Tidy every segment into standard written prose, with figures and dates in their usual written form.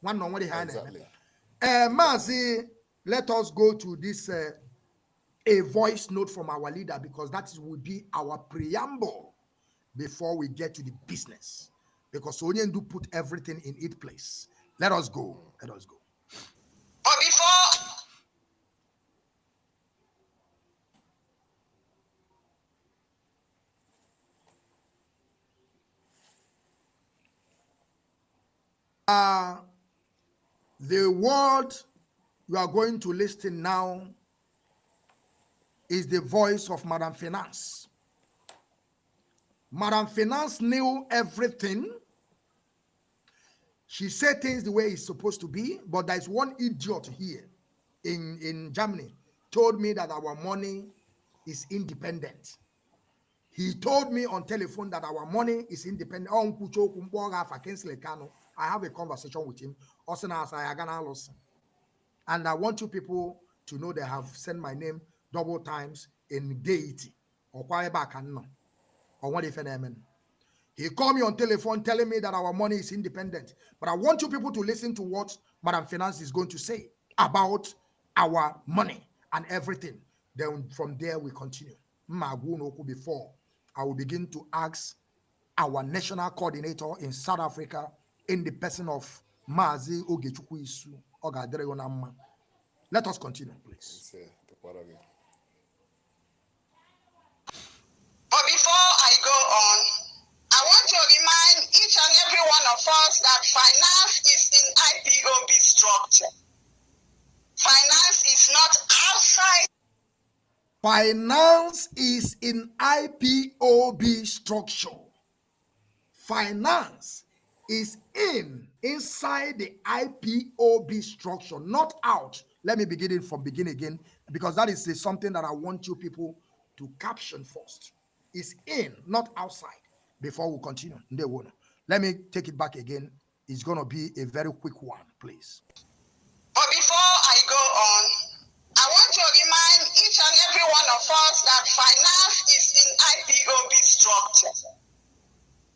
One on what Exactly. Mazi, let us go to this a voice note from our leader, because that will be our preamble before we get to the business. Because Onyen do put everything in its place. Let us go. Let us go. But before the word you are going to listen now is the voice of Madam Finance. Madam Finance knew everything. She said things the way it's supposed to be, but there's one idiot here in Germany told me that our money is independent. He told me on telephone that our money is independent. I have a conversation with him. And I want you people to know they have sent my name double times in deity. Or what if an He called me on telephone telling me that our money is independent. But I want you people to listen to what Madam Finance is going to say about our money and everything. Then from there we continue. Before I will begin to ask our national coordinator in South Africa in the person of Mazi Ogechukwu Isu Ogadere Onamma. Let us continue, please. But before I go on, I want to remind each and every one of us that finance is in IPOB structure. Finance is not outside. Finance is in IPOB structure. Finance is inside the IPOB structure, not out. Let me begin it from beginning again, because that is something that I want you people to caption first. It's in, not outside. Before we continue, let me take it back again. It's going to be a very quick one, please. But before I go on, I want to remind each and every one of us that finance is in IPOB structure.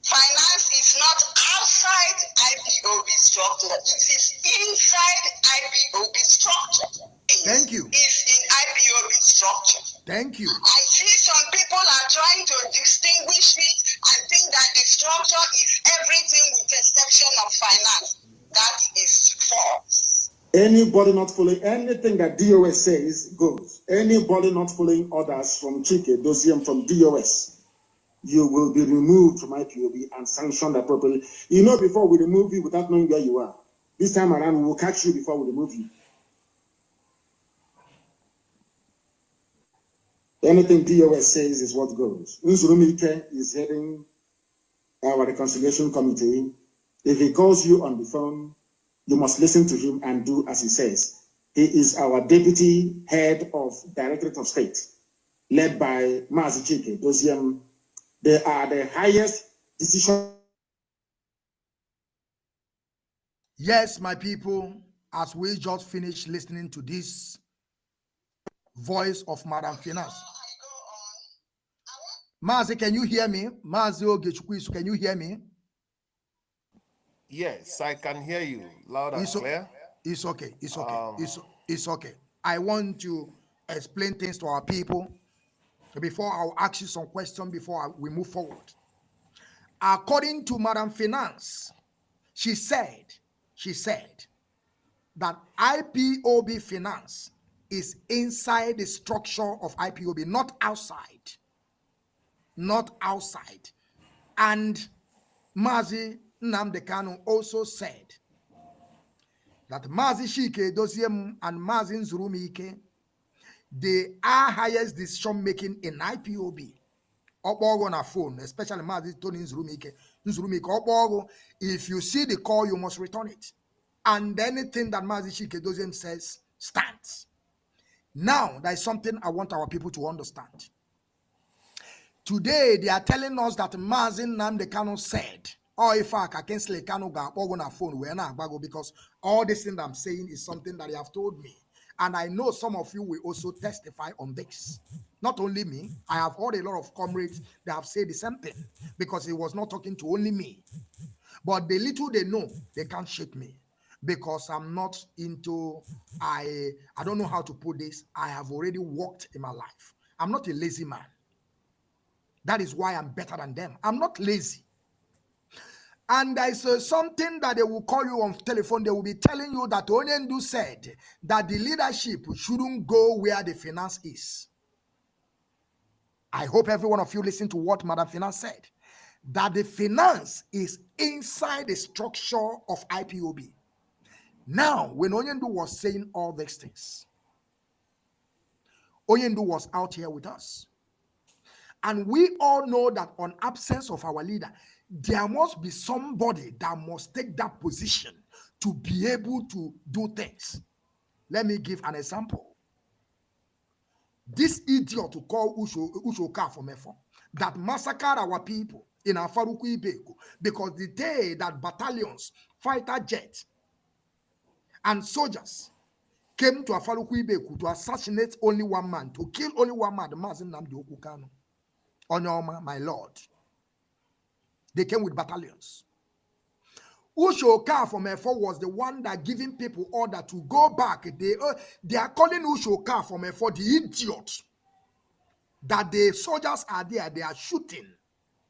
Finance is not outside IPOB structure. It is inside IPOB structure. Thank you. It's in IPOB structure. Thank you. I see some people are trying to distinguish it and think that the structure is everything with exception of finance. That is false. Anybody not following anything that DOS says goes. Anybody not following orders from Chike, Dosium from DOS, you will be removed from IPOB and sanctioned appropriately. You know, before we remove you without knowing where you are, this time around we will catch you before we remove you. Anything DOS says is what goes. Nzurumike is heading our reconciliation committee. If he calls you on the phone, you must listen to him and do as he says. He is our deputy head of Directorate of State, led by Mazi Chike, Dosium. They are the highest decision. Yes, my people, as we just finished listening to this voice of Madam Finance. Mazi, can you hear me? Mazi Ogechukwu, can you hear me? Yes, I can hear you loud and clear. It's okay. It's okay. It's okay. I want to explain things to our people before I'll ask you some questions before we move forward. According to Madam Finance, she said that IPOB finance is inside the structure of IPOB, not outside. Not outside. And Mazi Nnamdi Kanu also said that Mazi Chike Dosiem and Mazi Nzurumike, they are highest decision making in IPOB. On a phone, especially Mazi Tony Nzurumike. If you see the call, you must return it. And anything that Mazi Chike Dosiem says stands. Now, there is something I want our people to understand. Today, they are telling us that Mazi Nnamdi Kanu said, "Oh, if I can slay Kanu ga on a phone, we're not bago," because all this thing I'm saying is something that they have told me. And I know some of you will also testify on this. Not only me, I have heard a lot of comrades that have said the same thing, because he was not talking to only me. But the little they know, they can't shake me. because I'm not into, I don't know how to put this. I have already worked in my life. I'm not a lazy man. That is why I'm better than them. I'm not lazy. And there's something that they will call you on telephone. They will be telling you that Onyendu said that the leadership shouldn't go where the finance is. I hope every one of you listen to what Madam Finance said, that the finance is inside the structure of IPOB. Now, when Onyendu was saying all these things, Onyendu was out here with us. And we all know that on absence of our leader, there must be somebody that must take that position to be able to do things. Let me give an example. This idiot to call Ushoka from Efo that massacred our people in Afaruku Ibeku, because the day that battalions, fighter jets, and soldiers came to Afaruku Ibeku to assassinate only one man, to kill only one man, the Mazi Nnamdi Kanu. Onyoma, my lord. They came with battalions. Ushoka from Efo was the one that giving people order to go back. They are calling Ushoka from Efo the idiot. That the soldiers are there, they are shooting,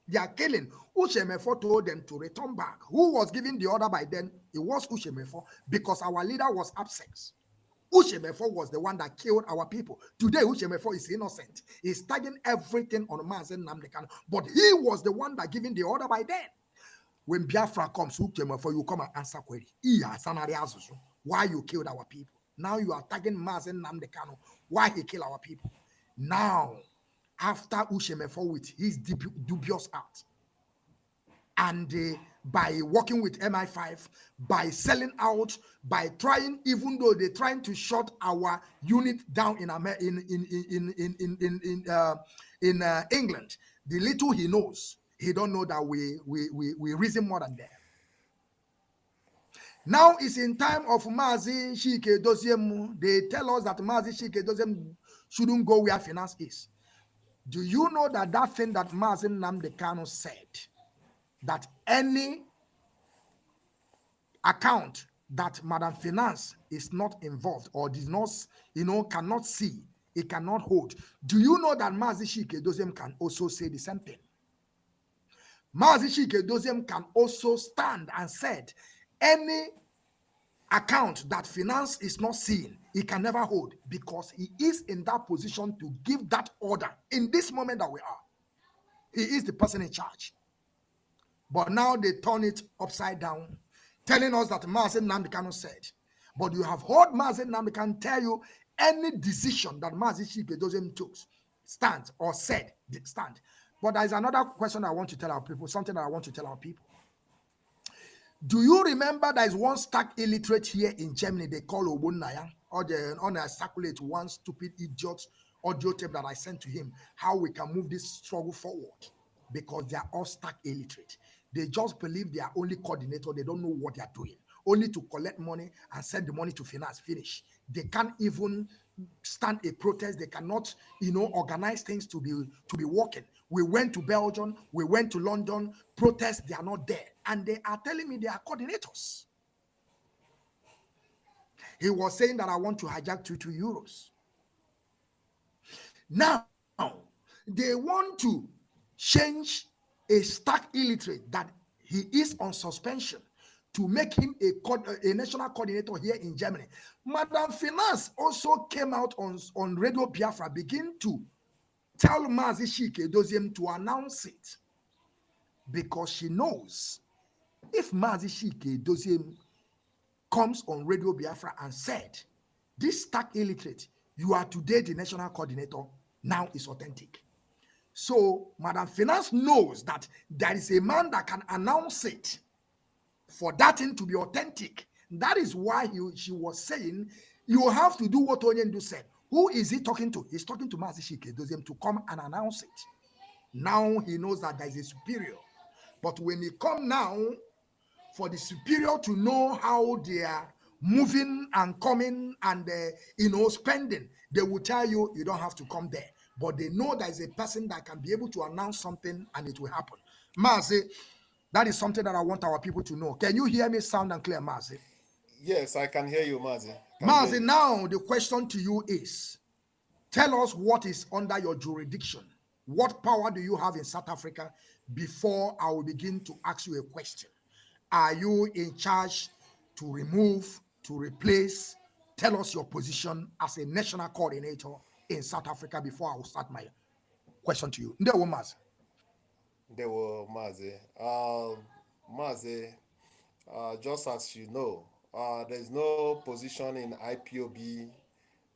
they are killing. Ushemefo told them to return back. Who was giving the order by then? It was Ushemefo, because our leader was absent. Ushemefo was the one that killed our people. Today, Ushemefo is innocent. He's tagging everything on Mazi Nnamdi Kanu, but he was the one that giving the order by then. When Biafra comes, Ushemefo, you come and answer query. Why you killed our people? Now you are tagging Mazi Nnamdi Kanu. Why he killed our people? Now, after Ushemefo with his dubious act, and by working with MI5, by selling out, by trying, even though they're trying to shut our unit down in England, the little he knows, he don't know that we reason more than them. Now it's in time of Mazi Shike Doziem. They tell us that Mazi Shike Doziem shouldn't go where finance is. Do you know that that thing that Mazi Nnamdi Kanu said, that any account that Madam Finance is not involved or does not, cannot see, it cannot hold? Do you know that Mazi Shike Doziem can also say the same thing? Mazi Shike Doziem can also stand and said, any account that finance is not seeing, he can never hold, because he is in that position to give that order in this moment that we are. He is the person in charge. But now they turn it upside down, telling us that Mazi Nnamdi Kanu said. But you have heard Mazi Nnamdi Kanu tell you any decision that Mazi Shike Doziem took, stand or said, stand. But there is another question I want to tell our people, something that I want to tell our people. Do you remember there is one stark illiterate here in Germany they call Obunaya, or I circulate one stupid idiot audio tape that I sent to him, how we can move this struggle forward, because they are all stark illiterate. They just believe they are only coordinator. They don't know what they are doing, only to collect money and send the money to finance, finish. They can't even stand a protest. They cannot, organize things to be working. We went to Belgium, we went to London, protests, they are not there. And they are telling me they are coordinators. He was saying that I want to hijack 2 euros. Now, they want to change a stark illiterate that he is on suspension to make him a national coordinator here in Germany. Madam Finance also came out on Radio Biafra, begin to tell Mazi Shike Doziem to announce it, because she knows if Mazi Shike Doziem comes on Radio Biafra and said, this stark illiterate, you are today the national coordinator, now is authentic. So Madam Finance knows that there is a man that can announce it for that thing to be authentic. That is why she was saying, you have to do what Onyendu said. Who is he talking to? He's talking to Mazi Shike Doziem to come and announce it. Now he knows that there is a superior. But when he come now, for the superior to know how they are moving and coming and spending, they will tell you, you don't have to come there. But they know there is a person that can be able to announce something and it will happen. Mazi, that is something that I want our people to know. Can you hear me sound and clear, Mazi? Yes, I can hear you, Mazi. Mazi, now the question to you is, tell us what is under your jurisdiction. What power do you have in South Africa before I will begin to ask you a question? Are you in charge to remove, to replace? Tell us your position as a national coordinator in South Africa before I will start my question to you. Ndewo Mazi. There were Mazi. Mazi, just as you know, there's no position in IPOB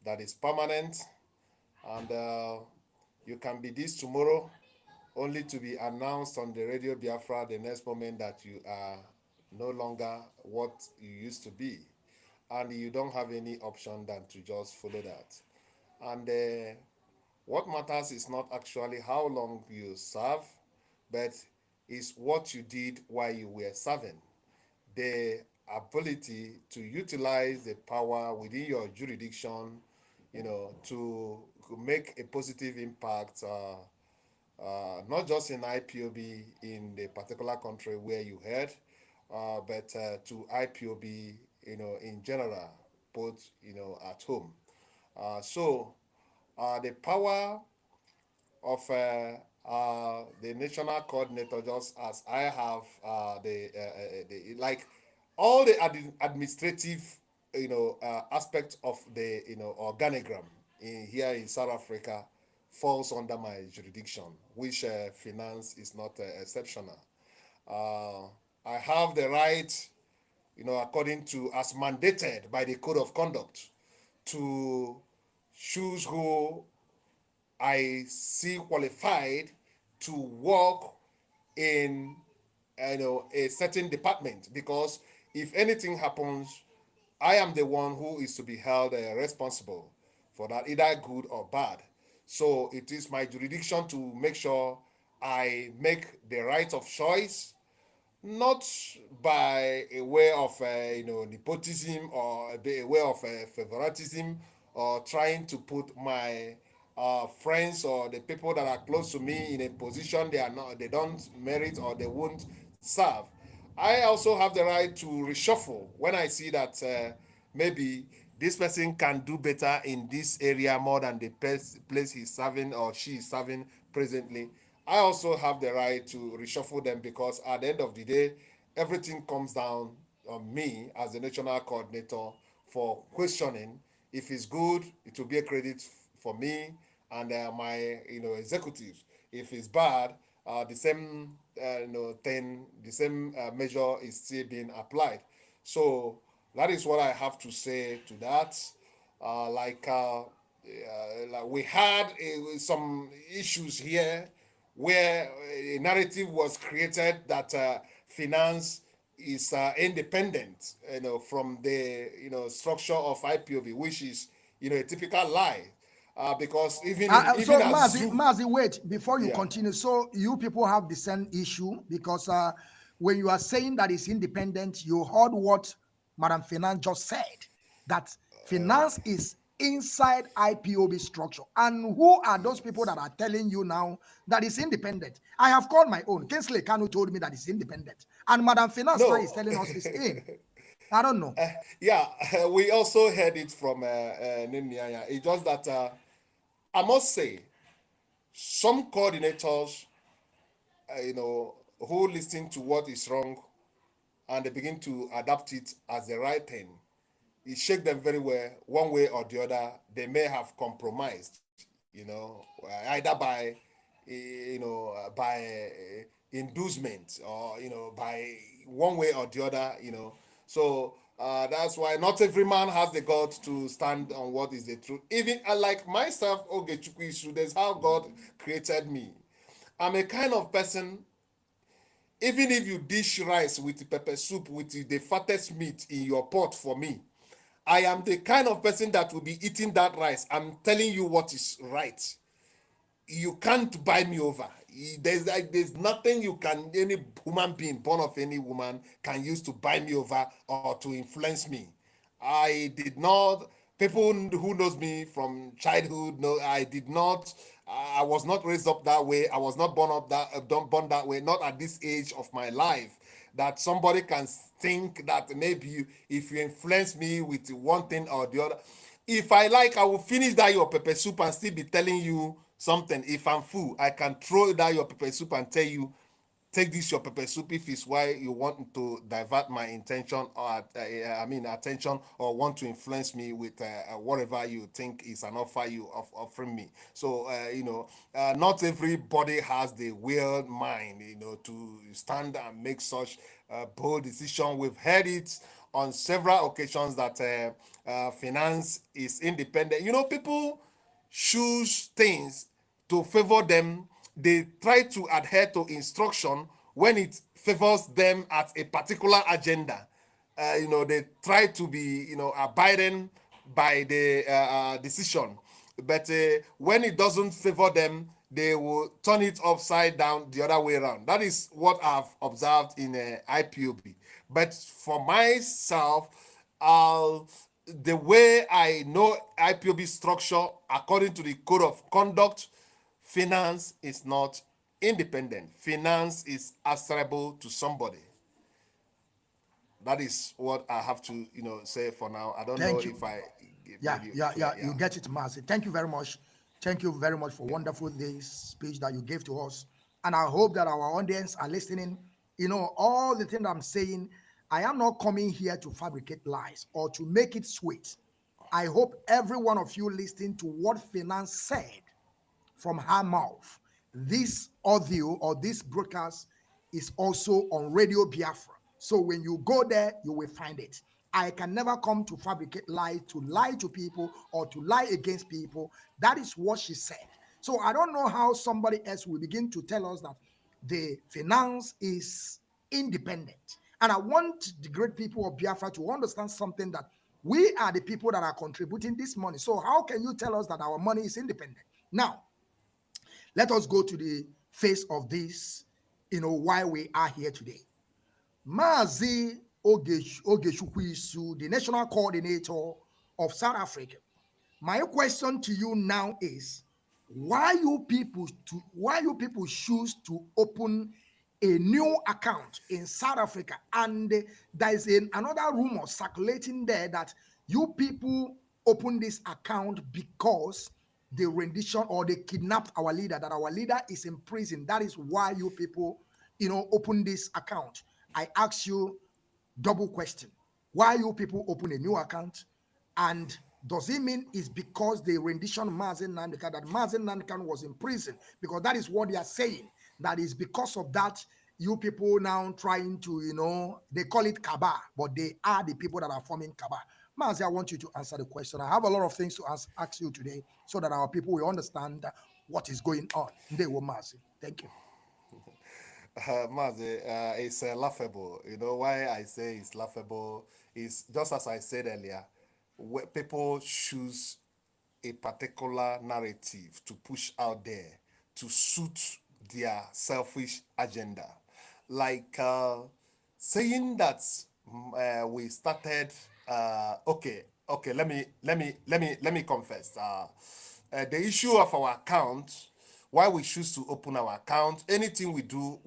that is permanent, and you can be this tomorrow, only to be announced on the radio Biafra the next moment that you are no longer what you used to be, and you don't have any option than to just follow that. And what matters is not actually how long you serve, but is what you did while you were serving. The ability to utilize the power within your jurisdiction, to make a positive impact, not just in IPOB in the particular country where you head, but to IPOB, in general, both, at home. The power of the national coordinator, just as I have the like all the administrative, aspects of the organogram here in South Africa falls under my jurisdiction, which finance is not exceptional. I have the right, according to as mandated by the code of conduct, to choose who I see qualified to work in a certain department, because if anything happens, I am the one who is to be held responsible for that, either good or bad. So it is my jurisdiction to make sure I make the right of choice, not by a way of nepotism, or a way of favoritism, or trying to put my friends or the people that are close to me in a position they don't merit or they won't serve. I also have the right to reshuffle when I see that maybe this person can do better in this area more than the place he's serving or she is serving presently. I also have the right to reshuffle them, because at the end of the day, everything comes down on me as the national coordinator for questioning. If it's good, it will be a credit for me and my executives. If it's bad, the same thing, the same measure is still being applied. So that is what I have to say to that. Like we had some issues here where a narrative was created that finance is independent, from the structure of IPOB, which is a typical lie, because So even as Mazi, wait before you yeah. continue. So you people have the same issue, because when you are saying that it's independent, you heard what Madam Finance just said, that finance is inside IPOB structure. And who are those people that are telling you now that it's independent? I have called my own. Kingsley Kanu told me that it's independent. And Madam Finance now No. is telling us the same. I don't know. Yeah, we also heard it from Nnamdi. It's just that I must say, some coordinators, who listen to what is wrong and they begin to adapt it as the right thing, it shake them very well. One way or the other, they may have compromised, either by inducement, or by one way or the other. So that's why not every man has the God to stand on what is the truth. Even like myself, Ogechukwu, that's how God created me. I'm a kind of person. Even if you dish rice with pepper soup with the fattest meat in your pot for me, I am the kind of person that will be eating that rice. I'm telling you what is right. You can't buy me over. There's nothing any human being born of any woman can use to buy me over or to influence me. I did not. People who knows me from childhood know I did not. I was not raised up that way. I was not born that way. Not at this age of my life. that somebody can think that maybe if you influence me with one thing or the other, if I like, I will finish that your pepper soup and still be telling you something. If I'm full, I can throw that your pepper soup and tell you, take this your pepper soup if it's why you want to divert my intention or attention, or want to influence me with whatever you think is an offer you offering me. So not everybody has the will mind to stand and make such bold decision. We've heard it on several occasions that finance is independent. People choose things to favor them. They try to adhere to instruction when it favors them at a particular agenda. They try to be abiding by the decision, but when it doesn't favor them, they will turn it upside down the other way around. That is what I've observed in IPOB. But for myself, the way I know IPOB structure according to the code of conduct, finance is not independent. Finance is answerable to somebody. That is what I have to say for now. I don't know if I you get it, Mazi. Thank you very much. Thank you very much for wonderful this speech that you gave to us. And I hope that our audience are listening. All the things I'm saying, I am not coming here to fabricate lies or to make it sweet. I hope every one of you listening to what Finance said from her mouth, this audio or this broadcast is also on Radio Biafra. So when you go there, you will find it. I can never come to fabricate lies, to lie to people or to lie against people. That is what she said. So I don't know how somebody else will begin to tell us that the finance is independent. And I want the great people of Biafra to understand something, that we are the people that are contributing this money. So how can you tell us that our money is independent? Now, let us go to the face of this, why we are here today. Mazi Ogeshukwisu, the national coordinator of South Africa. My question to you now is, why you people choose to open a new account in South Africa? And there is another rumor circulating there that you people open this account because the rendition or they kidnapped our leader, that our leader is in prison. That is why you people, open this account. I ask you double question. Why you people open a new account? And does it mean it's because the rendition Mazi Nnamdi, that Mazi Nnamdi was in prison? Because that is what they are saying. That is because of that, you people now trying to, they call it Kaba, but they are the people that are forming Kaba. Mazi, I want you to answer the question. I have a lot of things to ask you today so that our people will understand what is going on. Ndewo, Mazi. Thank you. Mazi, it's laughable. Why I say it's laughable is just as I said earlier, people choose a particular narrative to push out there to suit their selfish agenda. Like saying that we started. Okay. Let me confess. The issue of our account, why we choose to open our account, anything we do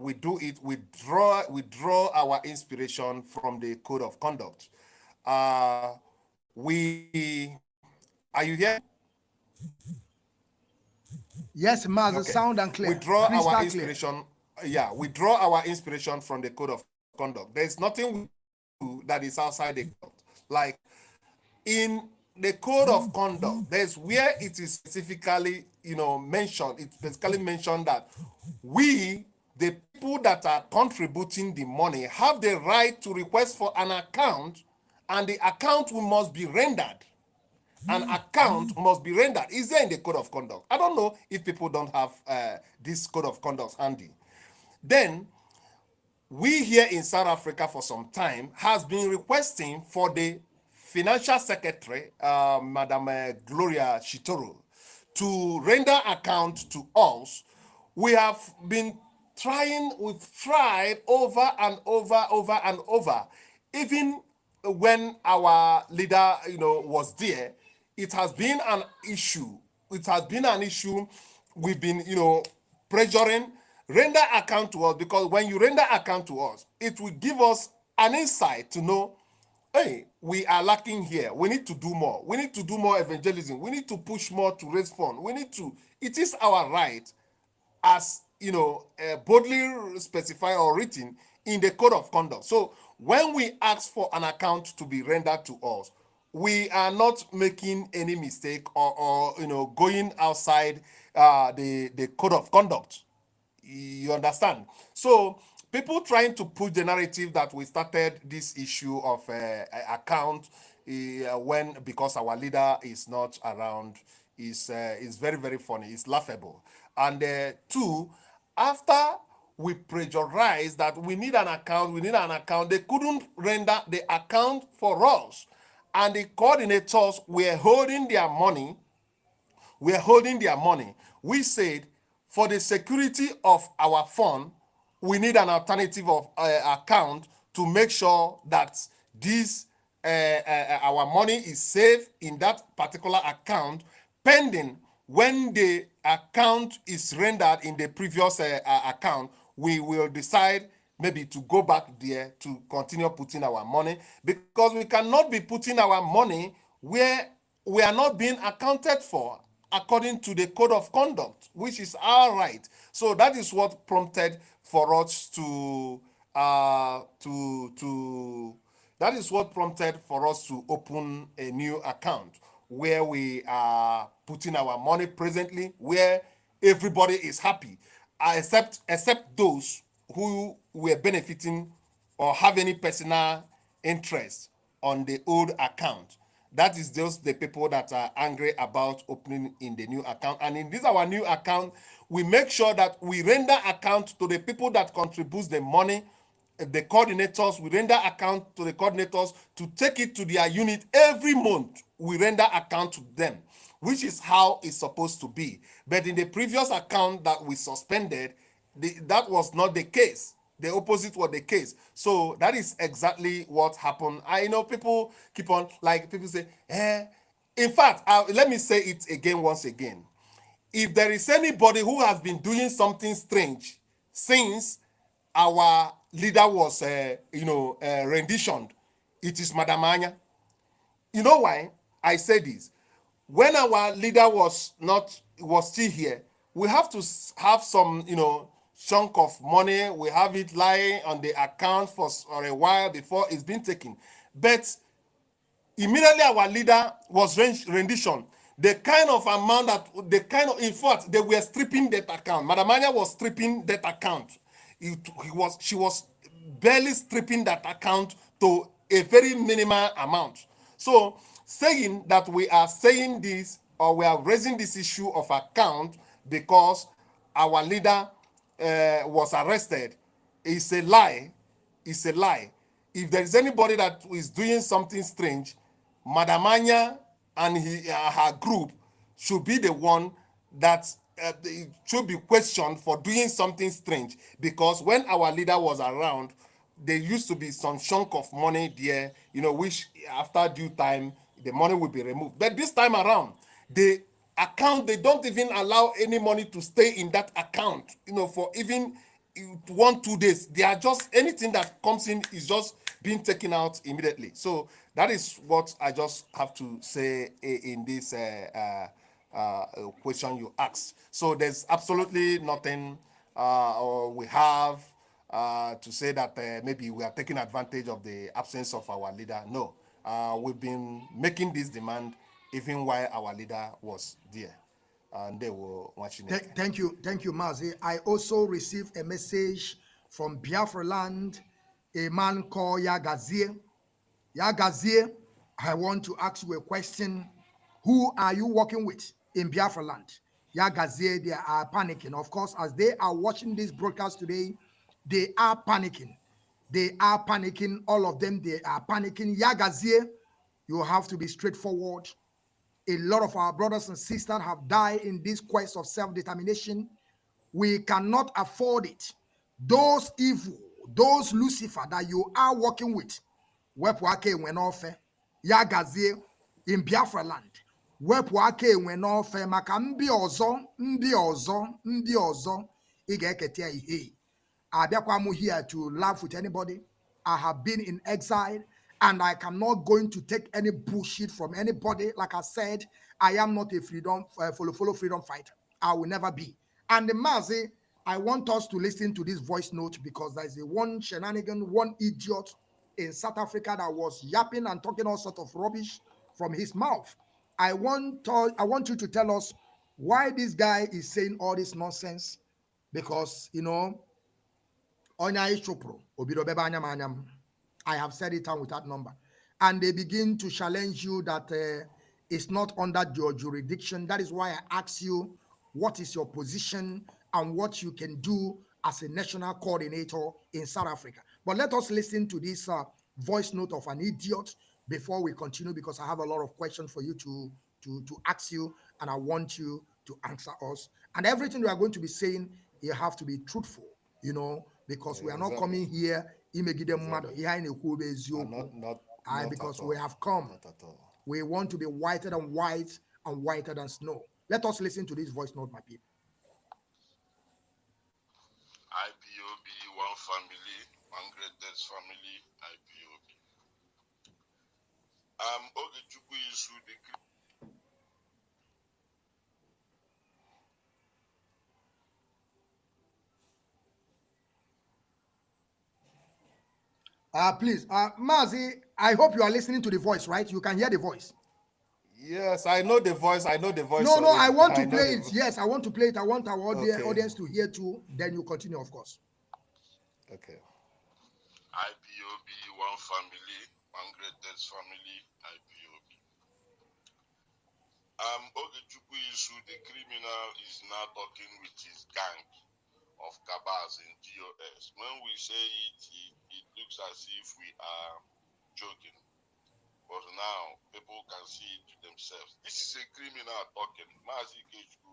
it. We draw our inspiration from the code of conduct. Are you here? Yes, Mazi, Okay. sound and clear. We draw Crystal our clear. inspiration. Yeah, we draw our inspiration from the code of conduct. There's nothing we do that is outside the code. Like in the code of conduct, there's where it is specifically, mentioned. It's basically mentioned that we, the people that are contributing the money, have the right to request for an account, and the account must be rendered. An account must be rendered. Is there in the code of conduct? I don't know if people don't have this code of conduct handy. Then we here in South Africa for some time has been requesting for the financial secretary, Madam Gloria Chitoro, to render account to us. We have been trying, we've tried over and over. Even when our leader, was there, it has been an issue. We've been, pressuring render account to us, because when you render account to us, it will give us an insight to know, hey, we are lacking here. We need to do more. We need to do more evangelism. We need to push more to raise funds. It is our right, as boldly specified or written in the code of conduct. So when we ask for an account to be rendered to us, we are not making any mistake or going outside the code of conduct. You understand? So people trying to push the narrative that we started this issue of account because our leader is not around is very, very funny. It's laughable. And two, after we plagiarize that we need an account, they couldn't render the account for us. And the coordinators were holding their money. We said, for the security of our fund, we need an alternative of account to make sure that this our money is safe in that particular account, pending when the account is rendered in the previous account. We will decide maybe to go back there to continue putting our money, because we cannot be putting our money where we are not being accounted for according to the code of conduct, which is our right. So that is what prompted for us to open a new account where we are putting our money presently, where everybody is happy, except those who were benefiting or have any personal interest on the old account. That is just the people that are angry about opening in the new account. And in this our new account, we make sure that we render account to the people that contribute the money, the coordinators. We render account to the coordinators to take it to their unit every month. We render account to them, which is how it's supposed to be. But in the previous account that we suspended, that was not the case. The opposite was the case. So that is exactly what happened. I know people keep on, like people say, in fact, let me say it again once again. If there is anybody who has been doing something strange since our leader was, renditioned, it is Madam Anya. You know why I say this? When our leader was still here, we have to have some, chunk of money. We have it lying on the account for a while before it's been taken. But immediately our leader was rendition, the kind of amount in fact, they were stripping that account. Madam Anya was stripping that account. She was barely stripping that account to a very minimal amount. So saying that we are saying this, or we are raising this issue of account because our leader was arrested, is a lie. It's a lie. If there is anybody that is doing something strange, Madam Anya and her group should be the one that should be questioned for doing something strange, because when our leader was around, there used to be some chunk of money there, which after due time, the money will be removed. But this time around, the account, they don't even allow any money to stay in that account, for even 1-2 days. They are just, anything that comes in is just being taken out immediately. So that is what I just have to say in this question you asked. So there's absolutely nothing or we have to say that maybe we are taking advantage of the absence of our leader. No, we've been making this demand even while our leader was there, and they were watching it. Thank you, Mazi. I also received a message from Biafra land, a man called Yagazie. Yagazie, I want to ask you a question. Who are you working with in Biafra land? Yagazie, they are panicking. Of course, as they are watching this broadcast today, they are panicking. They are panicking. All of them, they are panicking. Yagazie, you have to be straightforward. A lot of our brothers and sisters have died in this quest of self-determination. We cannot afford it. Those evil, those Lucifer that you are working with, wepụ aka enwe n'ofe, ya gazie in Biafra land. Wepụ aka enwe n'ofe maka ndị ọzọ I'm here to laugh with anybody. I have been in exile and I cannot going to take any bullshit from anybody. Like I said, I am not a follow freedom fighter. I will never be. And the Mazi, I want us to listen to this voice note because there's a one shenanigan, one idiot in South Africa that was yapping and talking all sort of rubbish from his mouth. I want you to tell us why this guy is saying all this nonsense because, I have said it out with that number. And they begin to challenge you that it's not under your jurisdiction. That is why I ask you, what is your position and what you can do as a national coordinator in South Africa. But let us listen to this voice note of an idiot before we continue, because I have a lot of questions for you to ask you, and I want you to answer us. And everything we are going to be saying, you have to be truthful, because we are not coming here because we have come. We want to be whiter than white and whiter than snow. Let us listen to this voice note, my people. IPOB, one family, one greatest family, IPOB. Ogechukwu issue the Please, Mazi, I hope you are listening to the voice, right? You can hear the voice. Yes, I know the voice. No, I want to play it. Yes, I want to play it. I want our audience to hear too. Then you continue, of course. Okay. IPOB, one family, one greatest family, IPOB. Ogechukwu issue the criminal is now talking with his gang of cabals in GOS. When we say it, it looks as if we are joking. But now people can see it to themselves. This is a criminal talking. Mazi Kechu,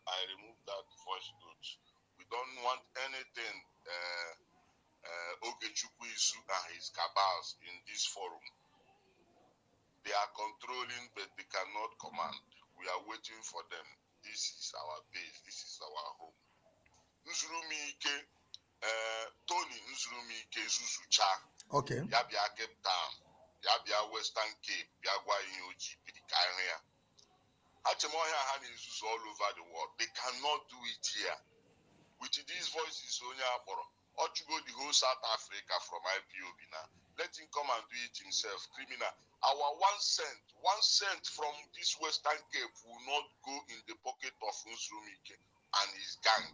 I removed that voice note. We don't want anything Ogechukwu Isu and his cabals in this forum. They are controlling, but they cannot command. We are waiting for them. This is our base. This is our home. Nzurumike, Tony Nzurumike Susucha. Okay. Yabia Cape Town. Yabia Western Cape. Yagwa Inyoji. Pidikaya. Achemoya Han is all over the world. They cannot do it here. With these voices, Sonia Boro. Or to go the whole South Africa from IPOB now. Let him come and do it himself. Criminal. Our 1 cent from this Western Cape will not go in the pocket of Nzurumike and his gang.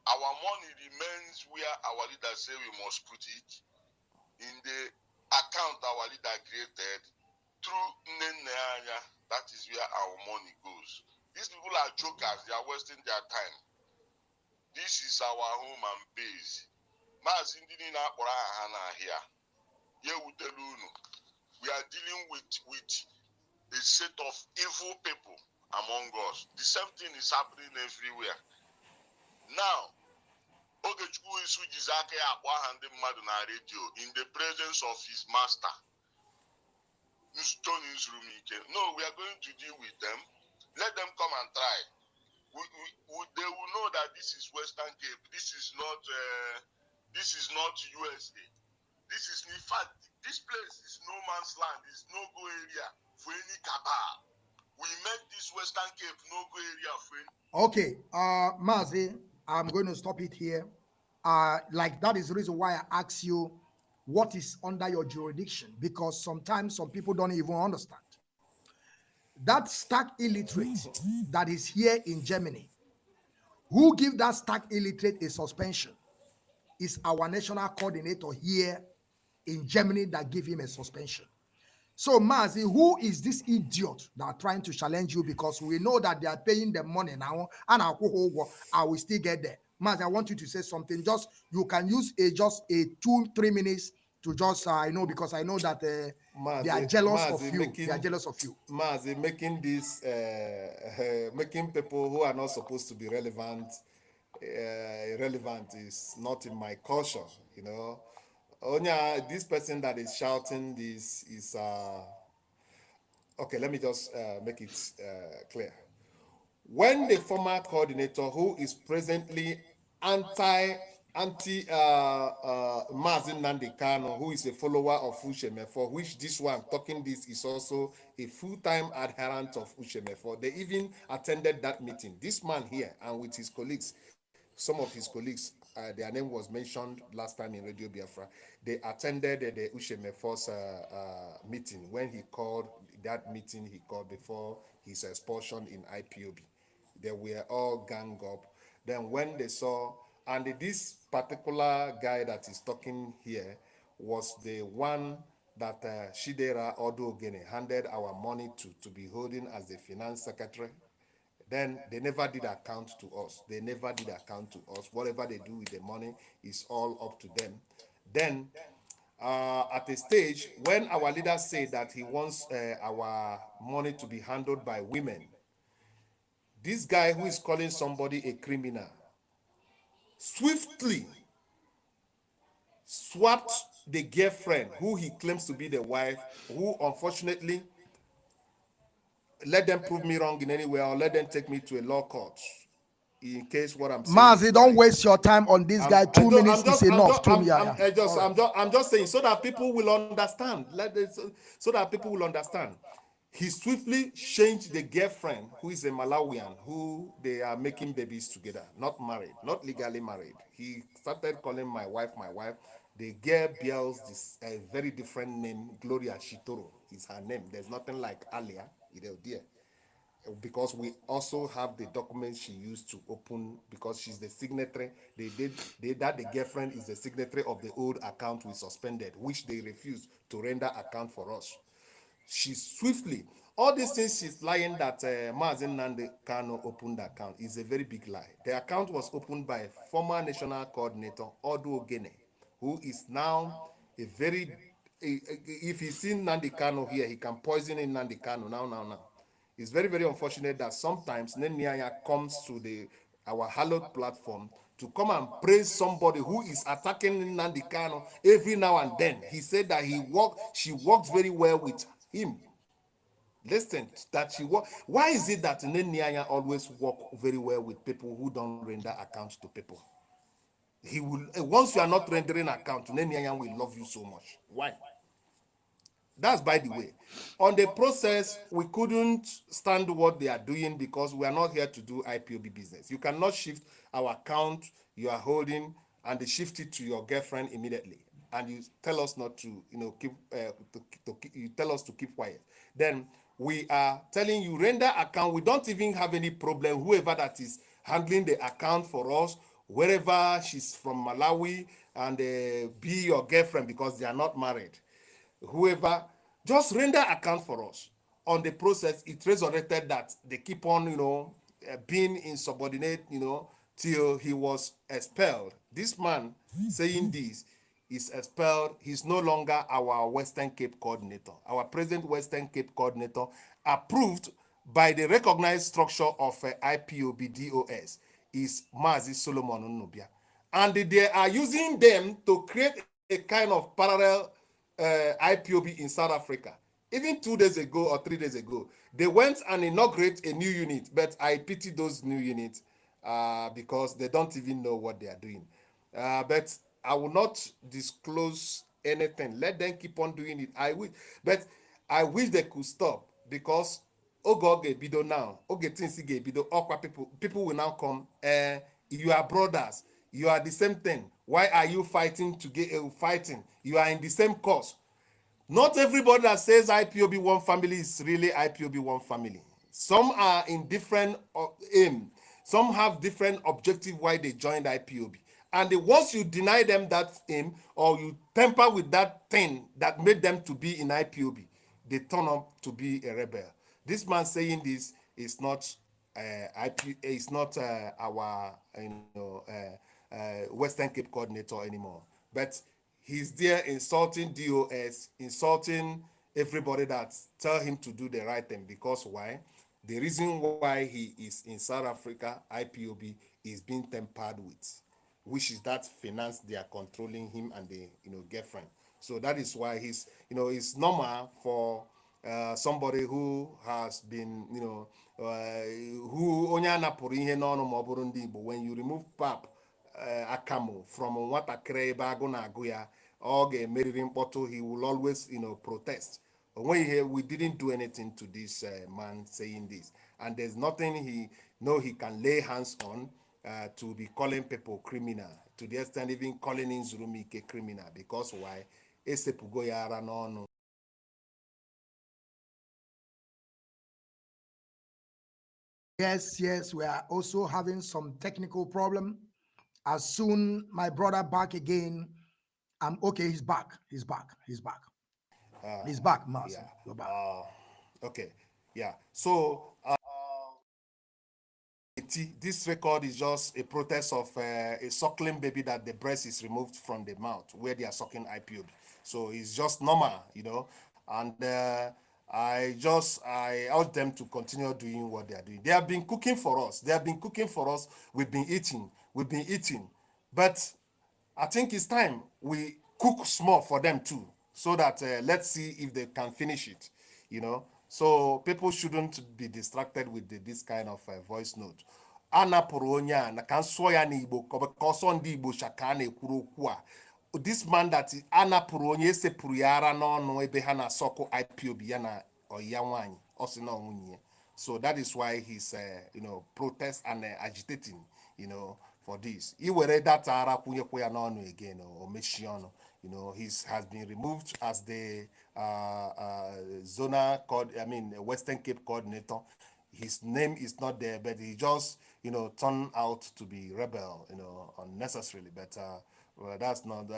Our money remains where our leader say we must put it, in the account our leader created through Nenea. That is where our money goes. These people are jokers. They are wasting their time. This is our home and base. Mazi Ndini na akpọrọ aha na ahịa. We are dealing with a set of evil people among us. The same thing is happening everywhere. Now, Ogechukwu Isu Jizake akpọ aha ndị mmadụ na radio in the presence of his master, Tony Nzurumike. No, we are going to deal with them. Let them come and try. They will know that this is Western Cape. This is not USA. This is, in fact, this place is no man's land. It's no-go area for any cabal. We make this Western Cape no-go area for any. Okay, Mazi, I'm going to stop it here. Like that is the reason why I ask you what is under your jurisdiction, because sometimes some people don't even understand. That stark illiterate that is here in Germany, who give that stark illiterate a suspension is our national coordinator here in Germany that give him a suspension. So, Mazi, who is this idiot that are trying to challenge you? Because we know that they are paying them money now, and I will still get there. Mazi, I want you to say something. Just you can use just a 2-3 minutes to just because I know that Mazi, they are jealous Mazi of you. They are jealous of you. Mazi, making this making people who are not supposed to be relevant irrelevant is not in my culture. Only this person that is shouting this is okay. Let me just make it clear. when the former coordinator, who is presently anti Mazi Nnamdi Kanu, who is a follower of Usheme, for which this one talking this is also a full-time adherent of Usheme, for they even attended that meeting. This man here and with his colleagues, some of his colleagues, their name was mentioned last time in Radio Biafra. They attended the Ushemefor's meeting when he called that meeting he called before his expulsion in IPOB. They were all gang up. Then when they saw, and this particular guy that is talking here was the one that Shidera Oduogene handed our money to be holding as the finance secretary. Then they never did account to us. They never did account to us. Whatever they do with the money is all up to them. Then at a stage when our leader said that he wants our money to be handled by women, this guy who is calling somebody a criminal swiftly swapped the girlfriend who he claims to be the wife, who unfortunately, let them prove me wrong in any way or let them take me to a law court in case what I'm saying Mazi, is don't right. waste your time on this guy. 2 minutes is enough. I'm just saying so that people will understand. So that people will understand. He swiftly changed the girlfriend, who is a Malawian, who they are making babies together, not married, not legally married. He started calling my wife, my wife. The girl bears this a very different name. Gloria Shitoro is her name. There's nothing like Alia, dear, because we also have the documents she used to open, because she's the signatory. That the girlfriend is the signatory of the old account we suspended, which they refused to render account for us. She swiftly, all these things she's lying that Mazi Nnamdi Kanu opened the account is a very big lie. The account was opened by former national coordinator Odu Ogene, who is now a very, if he's seen Nnamdi Kanu here, he can poison in Nnamdi Kanu now. It's very, very unfortunate that sometimes Nenianya comes to our hallowed platform to come and praise somebody who is attacking Nnamdi Kanu every now and then. He said that she works very well with him. Listen, that she work. Why is it that Nenianya always work very well with people who don't render accounts to people? He will, once you are not rendering account, Nenianya will love you so much. Why? That's by the way. On the process, we couldn't stand what they are doing because we are not here to do IPOB business. You cannot shift our account you are holding and shift it to your girlfriend immediately. And you tell us not to, keep, you tell us to keep quiet. Then we are telling you, render account. We don't even have any problem. Whoever that is handling the account for us, wherever she's from Malawi, and be your girlfriend because they are not married. Whoever, just render account for us. On the process, it resurrected that they keep on, being insubordinate, till he was expelled. This man saying this is expelled. He's no longer our Western Cape coordinator. Our present Western Cape coordinator, approved by the recognized structure of IPOB DOS, is Mazi Solomon Nnubia. And they are using them to create a kind of parallel IPOB in South Africa. Even 2 days ago or 3 days ago, they went and inaugurated a new unit, but I pity those new units because they don't even know what they are doing. But I will not disclose anything. Let them keep on doing it. I wish they could stop, because oge bido now, oge things ge bido, okwa people will now come. You are brothers. You are the same thing. Why are you fighting fighting? You are in the same cause. Not everybody that says IPOB one family is really IPOB one family. Some are in different aim. Some have different objective why they joined IPOB. And once you deny them that aim, or you tamper with that thing that made them to be in IPOB, they turn up to be a rebel. This man saying this is not is not our Western Cape coordinator anymore. But he's there insulting DOS, insulting everybody that tell him to do the right thing. Because why? The reason why he is in South Africa, IPOB, is being tampered with, which is that finance they are controlling him and the girlfriend. So that is why it's normal for somebody who has been, who onye anapụrụ ihe n'ọnụ ma ọ bụrụ ndị Igbo. When you remove pap akamu from nwatakịrị ebe agụ na-agụ ya, ọ ga-emeriri mkpọtụ. He will always, protest. We didn't do anything to this man saying this, and there's nothing he can lay hands on to be calling people criminal, to the extent even calling in Zurumike criminal. Because why? Esepugo ya ara n'ọnụ. Yes, we are also having some technical problem. As soon my brother back again, I'm okay. He's back. He's back, Mazi. Yeah. You're back. Okay. Yeah. So this record is just a protest of a suckling baby that the breast is removed from the mouth where they are sucking IPOB. So it's just normal, And I urge them to continue doing what they are doing. They have been cooking for us. We've been eating. But I think it's time we cook small for them too, so that let's see if they can finish it, So people shouldn't be distracted with this kind of voice note. Anapụrụ onye a na ka nsụọ ya n'Igbo ka ọsọ ndị Igbo shaka na-ekwuru okwu a. This man that anapụrụ onye esepụrụ ya ara n'ọnụ ebe ha na-asọkụ IPOB ya na ọya nwaanyị ọ sị na nwunye. So that is why he's protest and agitating, for this. He were that ara kwunyekwa ya n'ọnụ again or mechi ọnụ. He has been removed as the Western Cape coordinator. His name is not there, but he just, turned out to be rebel, unnecessarily. But that's not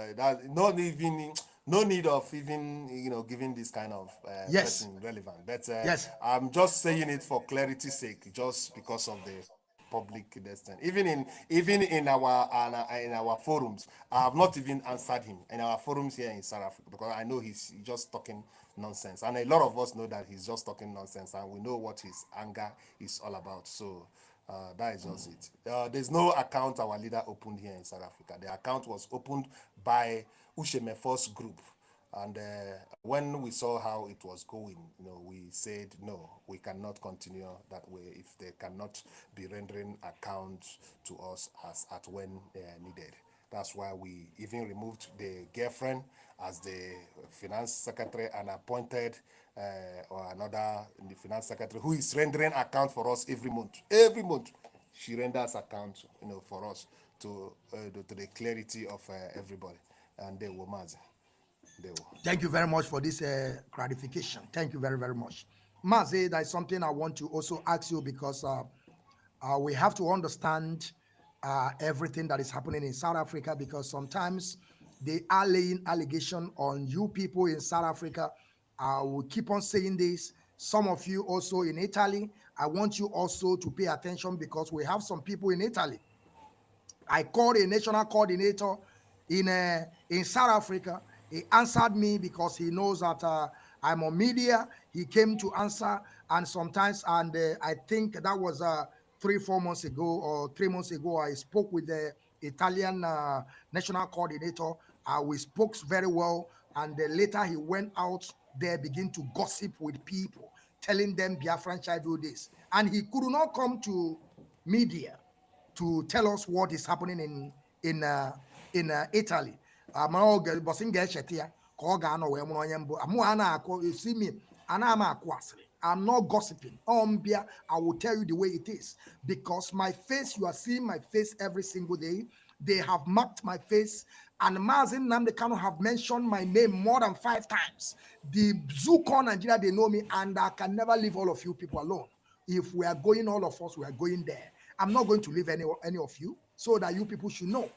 no need of even giving this kind of person relevant. But I'm just saying it for clarity's sake, just because of the public destiny. Even in our forums, I have not even answered him in our forums here in South Africa, because I know he's just talking nonsense, and a lot of us know that he's just talking nonsense, and we know what his anger is all about. So that is just it. There's no account our leader opened here in South Africa. The account was opened by Ushemefo's group. And when we saw how it was going, we said, no, we cannot continue that way if they cannot be rendering accounts to us as at when needed. That's why we even removed the girlfriend as the finance secretary and appointed the finance secretary who is rendering account for us every month. Every month, she renders account, for us to the clarity of everybody. And they were Mazi. Thank you very much for this clarification. Thank you very, very much. Mazi, there's something I want to also ask you, because we have to understand everything that is happening in South Africa, because sometimes they are laying allegation on you people in South Africa. I will keep on saying this. Some of you also in Italy, I want you also to pay attention, because we have some people in Italy. I called a national coordinator in South Africa. He answered me because he knows that I'm on media. He came to answer, and sometimes, and I think that was 3-4 months ago or 3 months ago, I spoke with the Italian national coordinator. We spoke very well, and later he went out there, begin to gossip with people, telling them Biafran child do this, and he could not come to media to tell us what is happening in Italy. I'm not gossiping. I will tell you the way it is, because my face, you are seeing my face every single day. They have marked my face, and Mazi Nnamdi Kanu have mentioned my name more than 5 times. The Zuko Nigeria, they know me, and I can never leave all of you people alone. If we are going, all of us, we are going there. I'm not going to leave any of you, so that you people should know.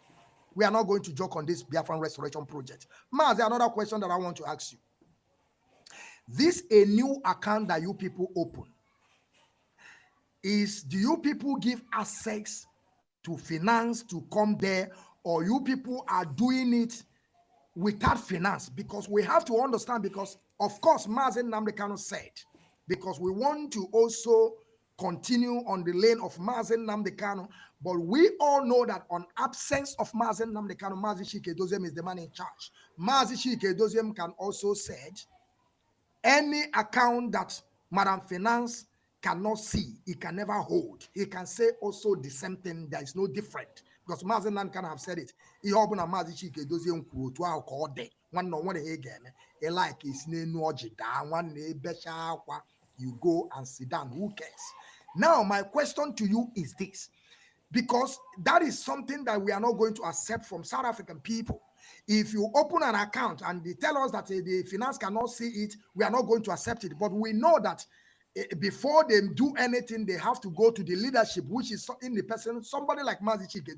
We are not going to joke on this Biafran Restoration Project. Mazi, another question that I want to ask you. This a new account that you people open. Do you people give access to finance to come there, or you people are doing it without finance? Because we have to understand, because of course Mazi Nnamdi Kanu said, because we want to also continue on the lane of Mazi Nnamdi Kanu, but we all know that on absence of Mazi Nnamdi Kanu, Mazi Chike Doziem is the man in charge. Mazi Chike Doziem can also said Any account that Madam Finance cannot see, he can never hold. He can say also the same thing. There is no different. Because Mazi Nan can have said it. He opened a Mazi Chike doesn't quote to our call day. One no one again. A like is no ojida. One besha. You go and sit down. Who cares? Now, my question to you is this. Because that is something that we are not going to accept from South African people. If you open an account and they tell us that the finance cannot see it, we are not going to accept it. But we know that before they do anything, they have to go to the leadership, which is in the person, somebody like Mazi Chike,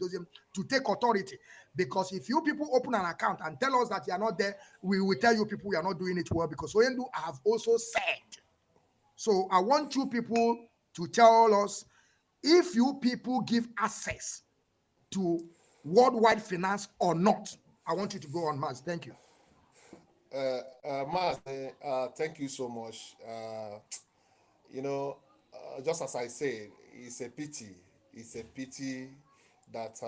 to take authority. Because if you people open an account and tell us that you are not there, we will tell you people we are not doing it well, because Oyendu have also said. So I want you people to tell us if you people give access to worldwide finance or not. I want you to go on, Maz. Thank you. Maz, thank you so much. Just as I said, it's a pity. It's a pity that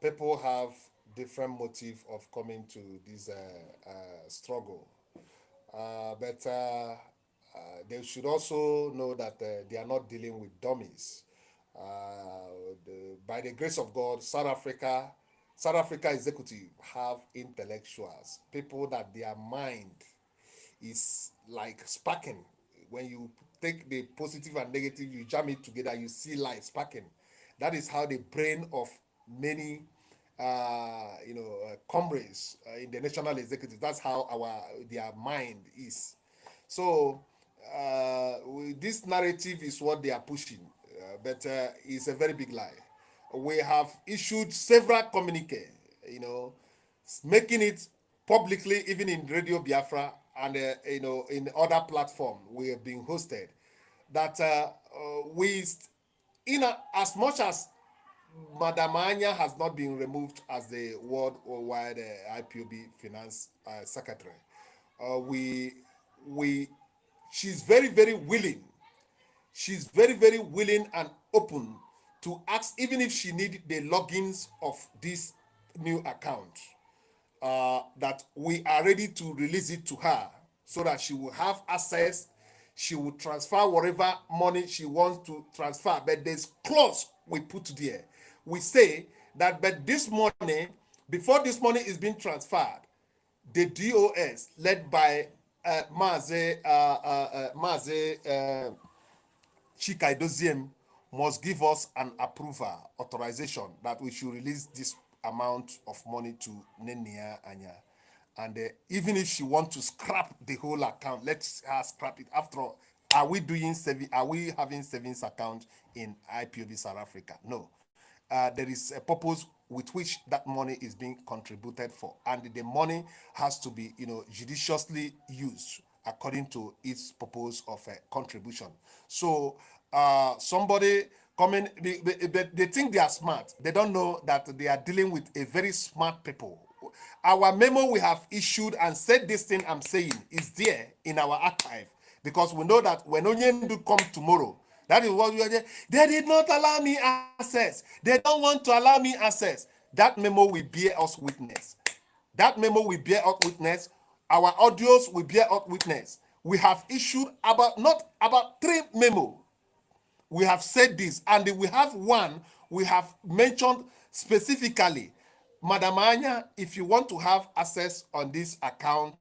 people have different motive of coming to this struggle. But they should also know that they are not dealing with dummies. By the grace of God, South Africa executive have intellectuals, people that their mind is like sparking. When you take the positive and negative, you jam it together, you see light sparking. That is how the brain of many comrades in the national executive, that's how their mind is. So this narrative is what they are pushing, but it's a very big lie. We have issued several communiques, making it publicly, even in Radio Biafra and in other platforms we have been hosted, that as much as Madam Anya has not been removed as the worldwide IPOB finance secretary, she's very, very willing. She's very, very willing and open to ask, even if she need the logins of this new account, that we are ready to release it to her so that she will have access. She will transfer whatever money she wants to transfer. But there's clause we put there. We say that, but this money, before this money is being transferred, the DOS led by Mazi Chikaidoziem must give us an approval, authorization that we should release this amount of money to Nenia Anya. And even if she wants to scrap the whole account, let's scrap it. After all, are we having savings account in IPOB South Africa? No. There is a purpose with which that money is being contributed for, and the money has to be, judiciously used according to its purpose of contribution. So somebody coming, they think they are smart. They don't know that they are dealing with a very smart people. Our memo we have issued and said this thing I'm saying is there in our archive, because we know that when Onyendu come tomorrow, that is what we are there. They did not allow me access. They don't want to allow me access. That memo will bear us witness. That memo will bear us witness. Our audios will bear us witness. We have issued about 3 memo. We have said this, and we have one we have mentioned specifically. Madam Anya, if you want to have access on this account,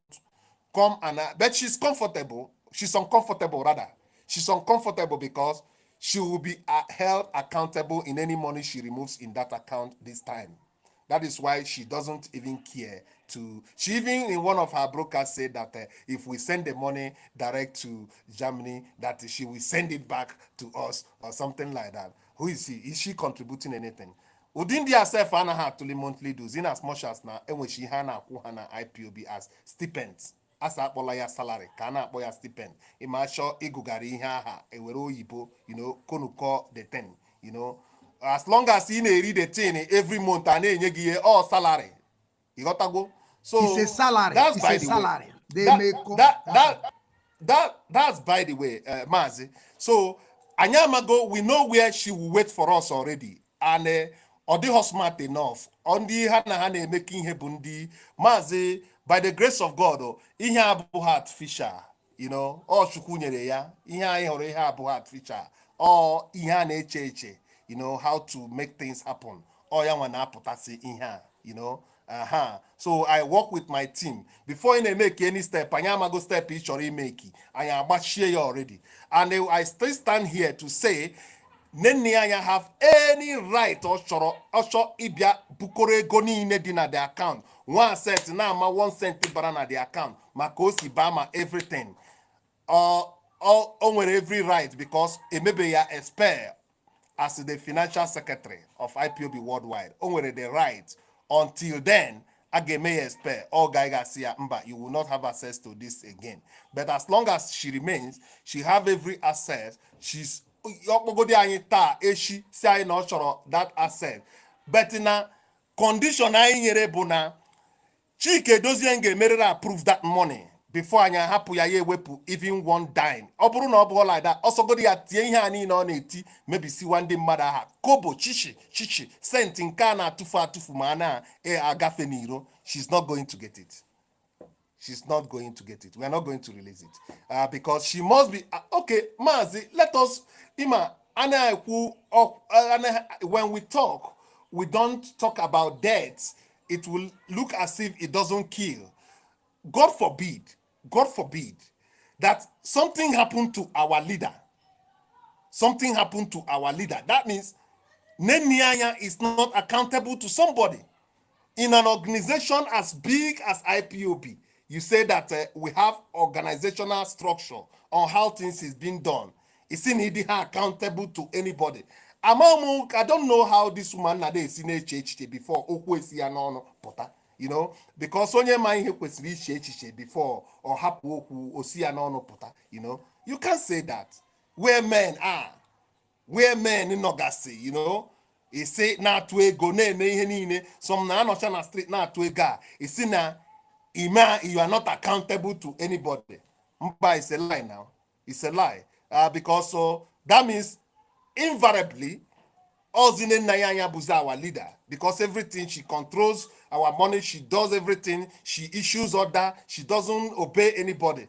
come and but she's comfortable. She's uncomfortable rather. She's uncomfortable because she will be held accountable in any money she removes in that account this time. That is why she doesn't even care to. She even in one of her broadcasts said that if we send the money direct to Germany, that she will send it back to us or something like that. Who is she? Is she contributing anything? Within herself, Anna had to monthly dues in as much as now, and when she had IPOB as stipends. As a ya salary, kana boya stipend. Imasho igugari ha ewero oyibo, konuko the 10, As long as he read the 10 every month and then all salary. You got to go. So it's a salary. that's it's by a the salary. way. That's by the way, Mazi. So Anyamago, we know where she will wait for us already. And Odi smart enough. On the Hana making Hebundi, Mazi by the grace of God, ihe abụghị artificial, you know, ọ Chukwu nyere ya, ihe anyị hụrụ ihe abụghị artificial, ọ ihe a na-eche eche, you know, how to make things happen. Ọ ya nwa na-apụtasị ihe a, you know. So I work with my team. Before you make any step, anyị amago step ị chọrọ imeki, anyị agbachie ya already. And I still stand here to say, Nenni anya have any right or chọrọ ịbịa bukoro ego niile dị na the account. 1 cent na ama 1 cent bara na the account. Maka o si ba ma everything. O nwere every right because emebe ya expire as the financial secretary of IPOB worldwide. O nwere the right. Until then, Ageme expert, all guy see mba, you will not have access to this again. But as long as she remains, she have every access. She's that asset. But in a condition I Chike dozie nge approve that money before anya hapu ya ye wepu even one dime. Oburu na obo like that. Also go ya tie ihe ani na eti maybe see one day mother ha. Kobo chichi cent in kana atufu mana agafe niro. She's not going to get it. She's not going to get it. We are not going to release it because she must be okay. Mazi, let us when we talk, we don't talk about death. It will look as if it doesn't kill. God forbid that something happened to our leader. Something happened to our leader. That means Nenianya is not accountable to somebody. In an organization as big as IPOB, you say that we have organizational structure on how things is being done. It's in accountable to anybody. I don't know how this woman nowadays in HHT before you know, because onye ma ihe kwesịrị iche echiche before or hapụ okwu osi ya n'ọnụ pụta, you know, you can't say that. Where men nọgasị, you know, isi na-atụ ego na-eme ihe niile, some na-anọcha na street na-atụ ego a, isi na you are not accountable to anybody. Mba, it's a lie now. It's a lie. Because that means invariably Ozine Nayanya Buza, our leader, because everything she controls our money, she does everything, she issues order, she doesn't obey anybody.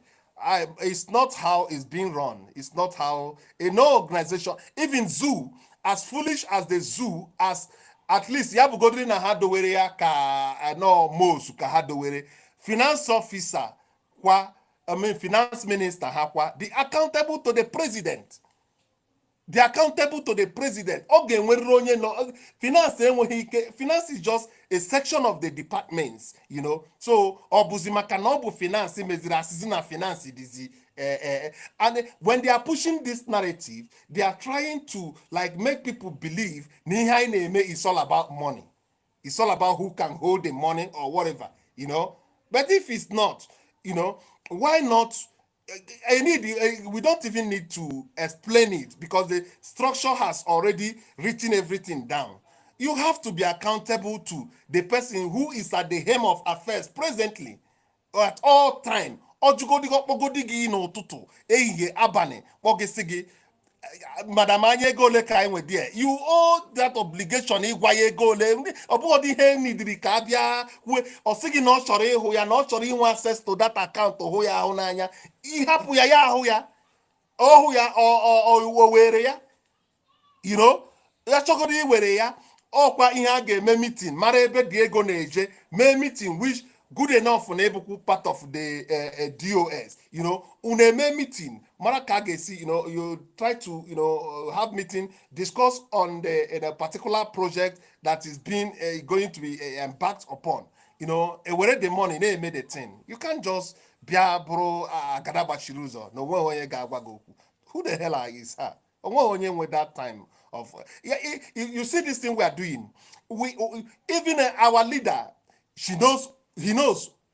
It's not how it's being run. It's not how no organization, even zoo, as foolish as the zoo, as at least Yabu Godrina Hadowere ka no Mosu ka Hadowere, finance officer, finance minister, the accountable to the president. They're accountable to the president. Finance is just a section of the departments, you know. So, obuzimaka finance finance and when they are pushing this narrative, they are trying to like make people believe it's all about money. It's all about who can hold the money or whatever, you know. But if it's not, you know, why not? We don't even need to explain it because the structure has already written everything down. You have to be accountable to the person who is at the helm of affairs presently at all time. Madam you owe that obligation ịgwa ya ego ole ọ bụghị ihe nidiri ka abịa ọ sị gị na ọ chọrọ ịhụ ya na ọ chọrọ inwe access to that account hụ ya ahụ n'anya ịhapụ ya ya ahụ ya ọhụ ya o were ya, you know, ya chọgoro iwere ya ọkwa ihe a ga-eme meeting mara ebe dị ego na-eje mee meeting which good enough na ebukwu part of the DOS, you know, uneme meeting Marakagesi, you know, you try to, you know, have meeting, discuss on the particular project that is being going to be embarked upon. You know, where the money they made a thing. You can't just be bro gadabachiruzo. No one who the hell is her? With that time of you see this thing we are doing. We even our leader, he knows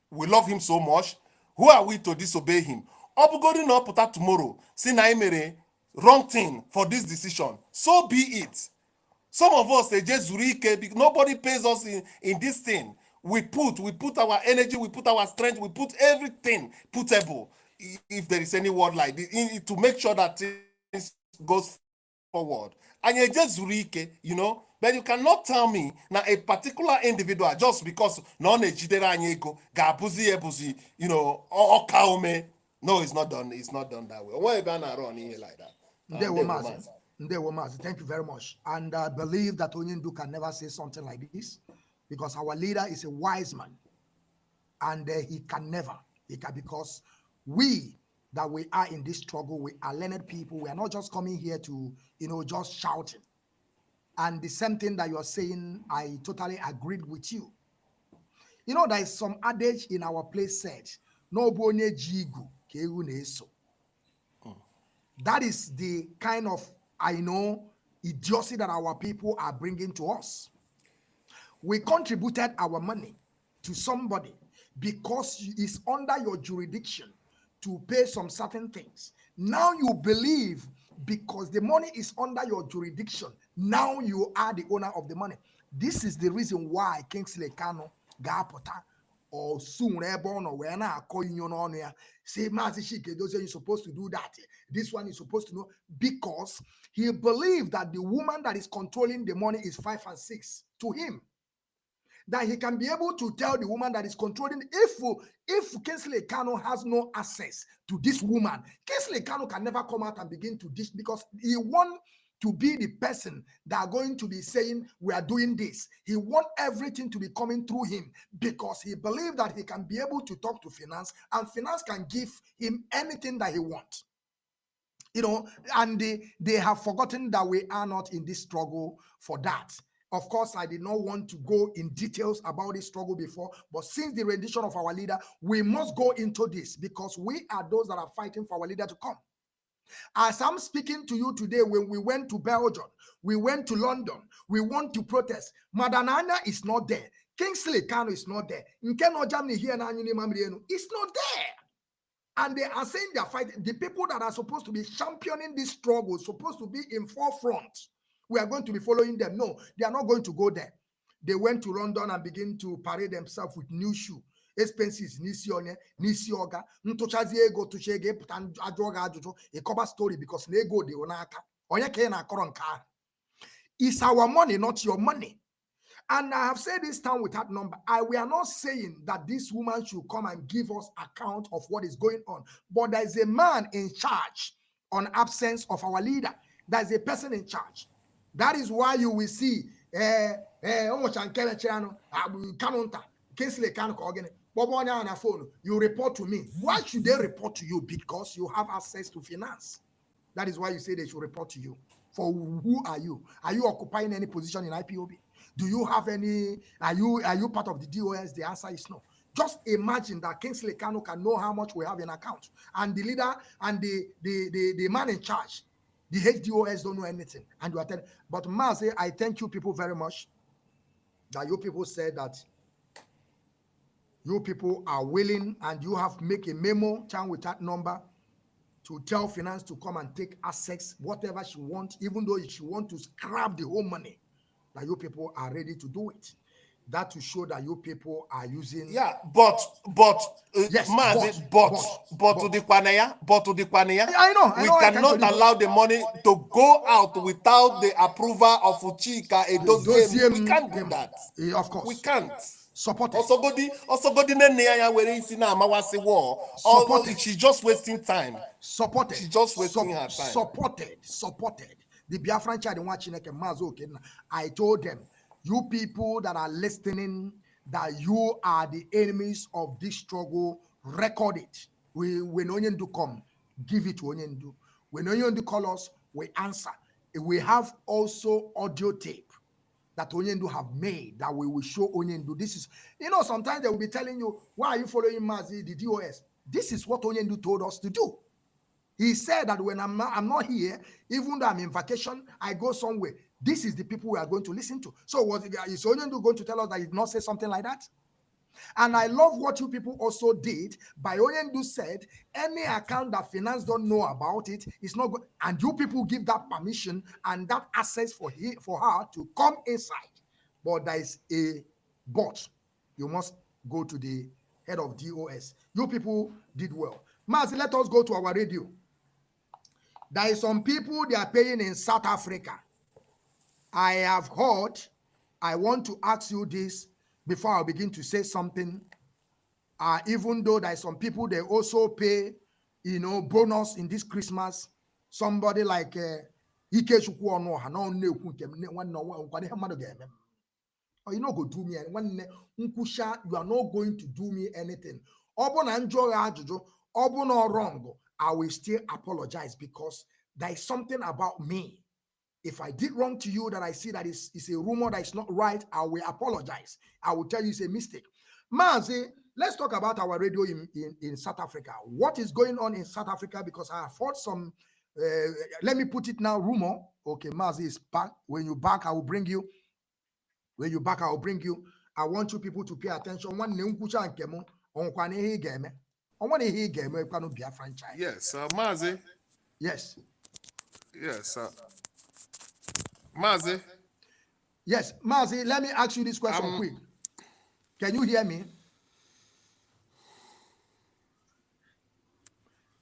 we love him so much. Who are we to disobey him? Obugodi no put that tomorrow. See na mere wrong thing for this decision. So be it. Some of us they just zurike. Nobody pays us in this thing. We put our energy, we put our strength, we put everything putable. If there is any word like this, to make sure that things goes forward. And you just zurike, you know. But you cannot tell me now a particular individual just because you know, or kaume. No, it's not done. It's not done that way. Why ban run here like that? Mazi, thank you very much. And I believe that Onyendu can never say something like this because our leader is a wise man. And he can never, because we that we are in this struggle, we are learned people. We are not just coming here to, just shouting. And the same thing that you're saying, I totally agreed with you. There is some adage in our place said, no bonye jigu keru neso. That is the kind of, idiocy that our people are bringing to us. We contributed our money to somebody because it's under your jurisdiction to pay some certain things. Now you believe because the money is under your jurisdiction, now you are the owner of the money. This is the reason why Kingsley Kanu Gapota or soon reborn or when I call you on here, say Mazi Shike, those are you supposed to do that. This one is supposed to know because he believed that the woman that is controlling the money is 5 and 6 to him. That he can be able to tell the woman that is controlling, if Kingsley Kanu has no access to this woman, Kingsley Kanu can never come out and begin to dish because he wants to be the person that are going to be saying, we are doing this. He wants everything to be coming through him because he believes that he can be able to talk to finance and finance can give him anything that he wants. And they have forgotten that we are not in this struggle for that. Of course, I did not want to go in details about this struggle before, but since the rendition of our leader, we must go into this because we are those that are fighting for our leader to come. As I'm speaking to you today, when we went to Belgium, we went to London, we want to protest. Madanana is not there. Kingsley Kanu is not there. Nkeno Germany here it's not there. And they are saying they are fighting. The people that are supposed to be championing this struggle, supposed to be in forefront, we are going to be following them. No, they are not going to go there. They went to London and begin to parade themselves with new shoe. Expenses, nisi oga, ntochazi ego tuchege putan ajoga ajojo, a cover story because nego de onaka. Onye ke na koronka. It's our money, not your money. And I have said this time without number. We are not saying that this woman should come and give us account of what is going on. But there is a man in charge on absence of our leader. There is a person in charge. That is why you will see you report to me. Why should they report to you? Because you have access to finance. That is why you say they should report to you. For who are you? Are you occupying any position in IPOB? Do you have any, are you part of the DOS? The answer is no. Just imagine that Kingsley Kanu can know how much we have in account. And the leader and the man in charge, the HDOS don't know anything. And you are telling, but Mazi, I thank you people very much that you people said that you people are willing and you have make a memo down with that number to tell finance to come and take assets, whatever she wants, even though she wants to scrap the whole money, that you people are ready to do it. That to show that you people are using. Yeah, yes, but to the Kwanaya, I know. We cannot allow the money to go out without the approval of Uchika. We can't do that. Of course. We can't. Support it. She's just wasting time. Supported. She's just wasting her time. Supported. The Biafran child watching I told them, you people that are listening, that you are the enemies of this struggle, record it. When Onyendu come, give it to Onyendu. When Onyendu call us, we answer. We have also audio tape that Onyendu have made that we will show Onyendu. This is, sometimes they will be telling you, why are you following Mazi, the DOS? This is what Onyendu told us to do. He said that when I'm not here, even though I'm in vacation, I go somewhere. This is the people we are going to listen to. So is Onyendu going to tell us that he did not say something like that? And I love what you people also did. By Onyendu said, any account that finance don't know about it is not good. And you people give that permission and that access for her to come inside. But there is a but. You must go to the head of DOS. You people did well. Mazi, let us go to our radio. There is some people they are paying in South Africa. I have heard, I want to ask you this before I begin to say something. Even though there are some people, they also pay, bonus in this Christmas. Somebody like Ike Chukwu Onoha, no na-ekwu nke m, nkwado ihe mmadụ ga-eme m. Or you not go do me one nkwusha, you are not going to do me anything. Obona njọ ajụjụ, obona wrong, I will still apologize because there is something about me. If I did wrong to you that I see that is a rumor that is not right, I will apologize. I will tell you it's a mistake. Mazi, let's talk about our radio in South Africa. What is going on in South Africa? Because I have heard some, let me put it now, rumor. Okay, Mazi is back. When you're back, I will bring you. When you're back, I will bring you. I want you people to pay attention. One nkucha nkemo onkwane he game. Onwane he game kwano Biafran child. Yes, Mazi. Yes. Yes, Mazi. Yes, Mazi, let me ask you this question quick. Can you hear me?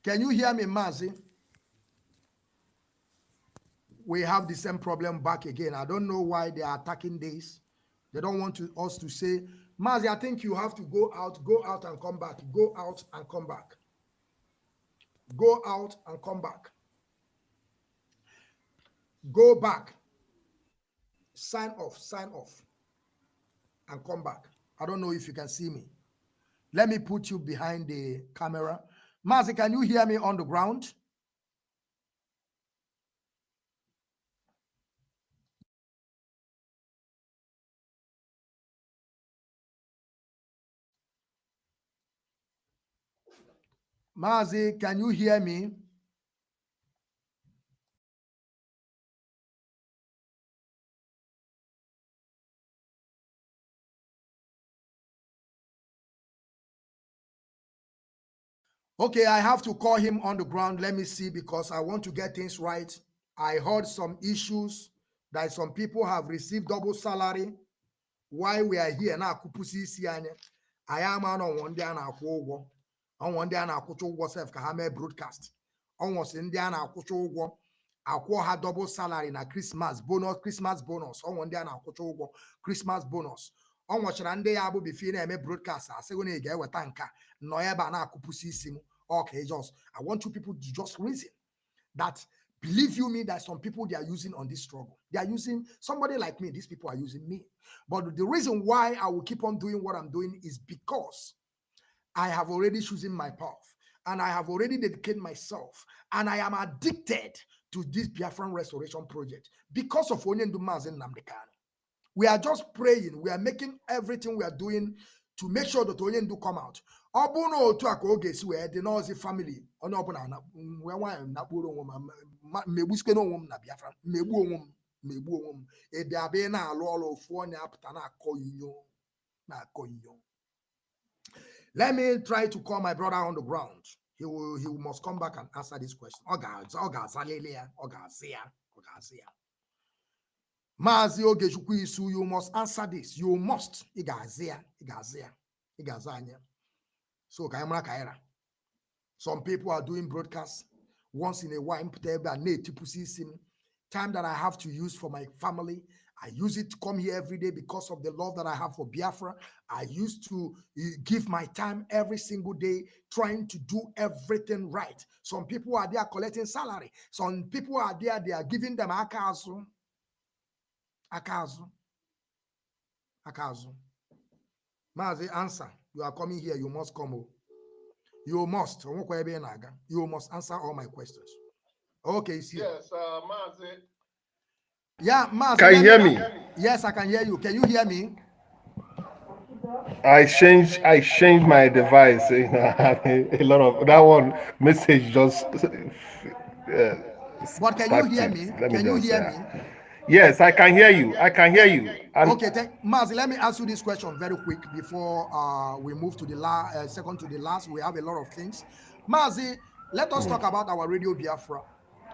Can you hear me, Mazi? We have the same problem back again. I don't know why they are attacking this. They don't want us to say, Mazi, I think you have to go out and come back. Go out and come back. Go out and come back. Go back. Sign off, and come back. I don't know if you can see me. Let me put you behind the camera. Mazi, can you hear me on the ground? Mazi, can you hear me? Okay, I have to call him on the ground. Let me see, because I want to get things right. I heard some issues that some people have received double salary while we are here now. I am on one day and I on one day and I could self broadcast. Almost in the I had double salary na Christmas bonus. On one day and I Christmas bonus. On what and they able be feeling a broadcast. I say when you get with tanka, no eba na kupusi simu. Okay, just I want you people to just reason that, believe you me, that some people they are using on this struggle. They are using somebody like me. These people are using me. But the reason why I will keep on doing what I'm doing is because I have already chosen my path and I have already dedicated myself and I am addicted to this Biafran restoration project because of Mazi and Nnamdi. We are just praying. We are making everything we are doing to make sure that Onyendu come out. Obuno to akogesi we the Nazi family. Ono obuna na na buru wom mebuske no wom na Biafra. Mebu wom. E bia be na alo ofu onya apta na akoyinyo. Let me try to call my brother on the ground. He must come back and answer this question. Oga Zalelia. Mazi Ogechukwu Isu, you must answer this. You must. Igazia. So Kaira. Some people are doing broadcasts once in a while. Time that I have to use for my family. I use it to come here every day because of the love that I have for Biafra. I used to give my time every single day trying to do everything right. Some people are there collecting salary. Some people are there, they are giving them akazu. Mazi, answer. You are coming here, you must come. You must. You must answer all my questions. Okay, see. Yes, Mazi. Yeah, Mazi. Can you hear me? Yes, I can hear you. Can you hear me? I changed my device. You know, a lot of that one message just. But can you hear me? Can you hear me? Yes, I can hear you. And okay, Mazi, let me ask you this question very quick before we move to the second to the last. We have a lot of things. Mazi, let us talk about our radio Biafra,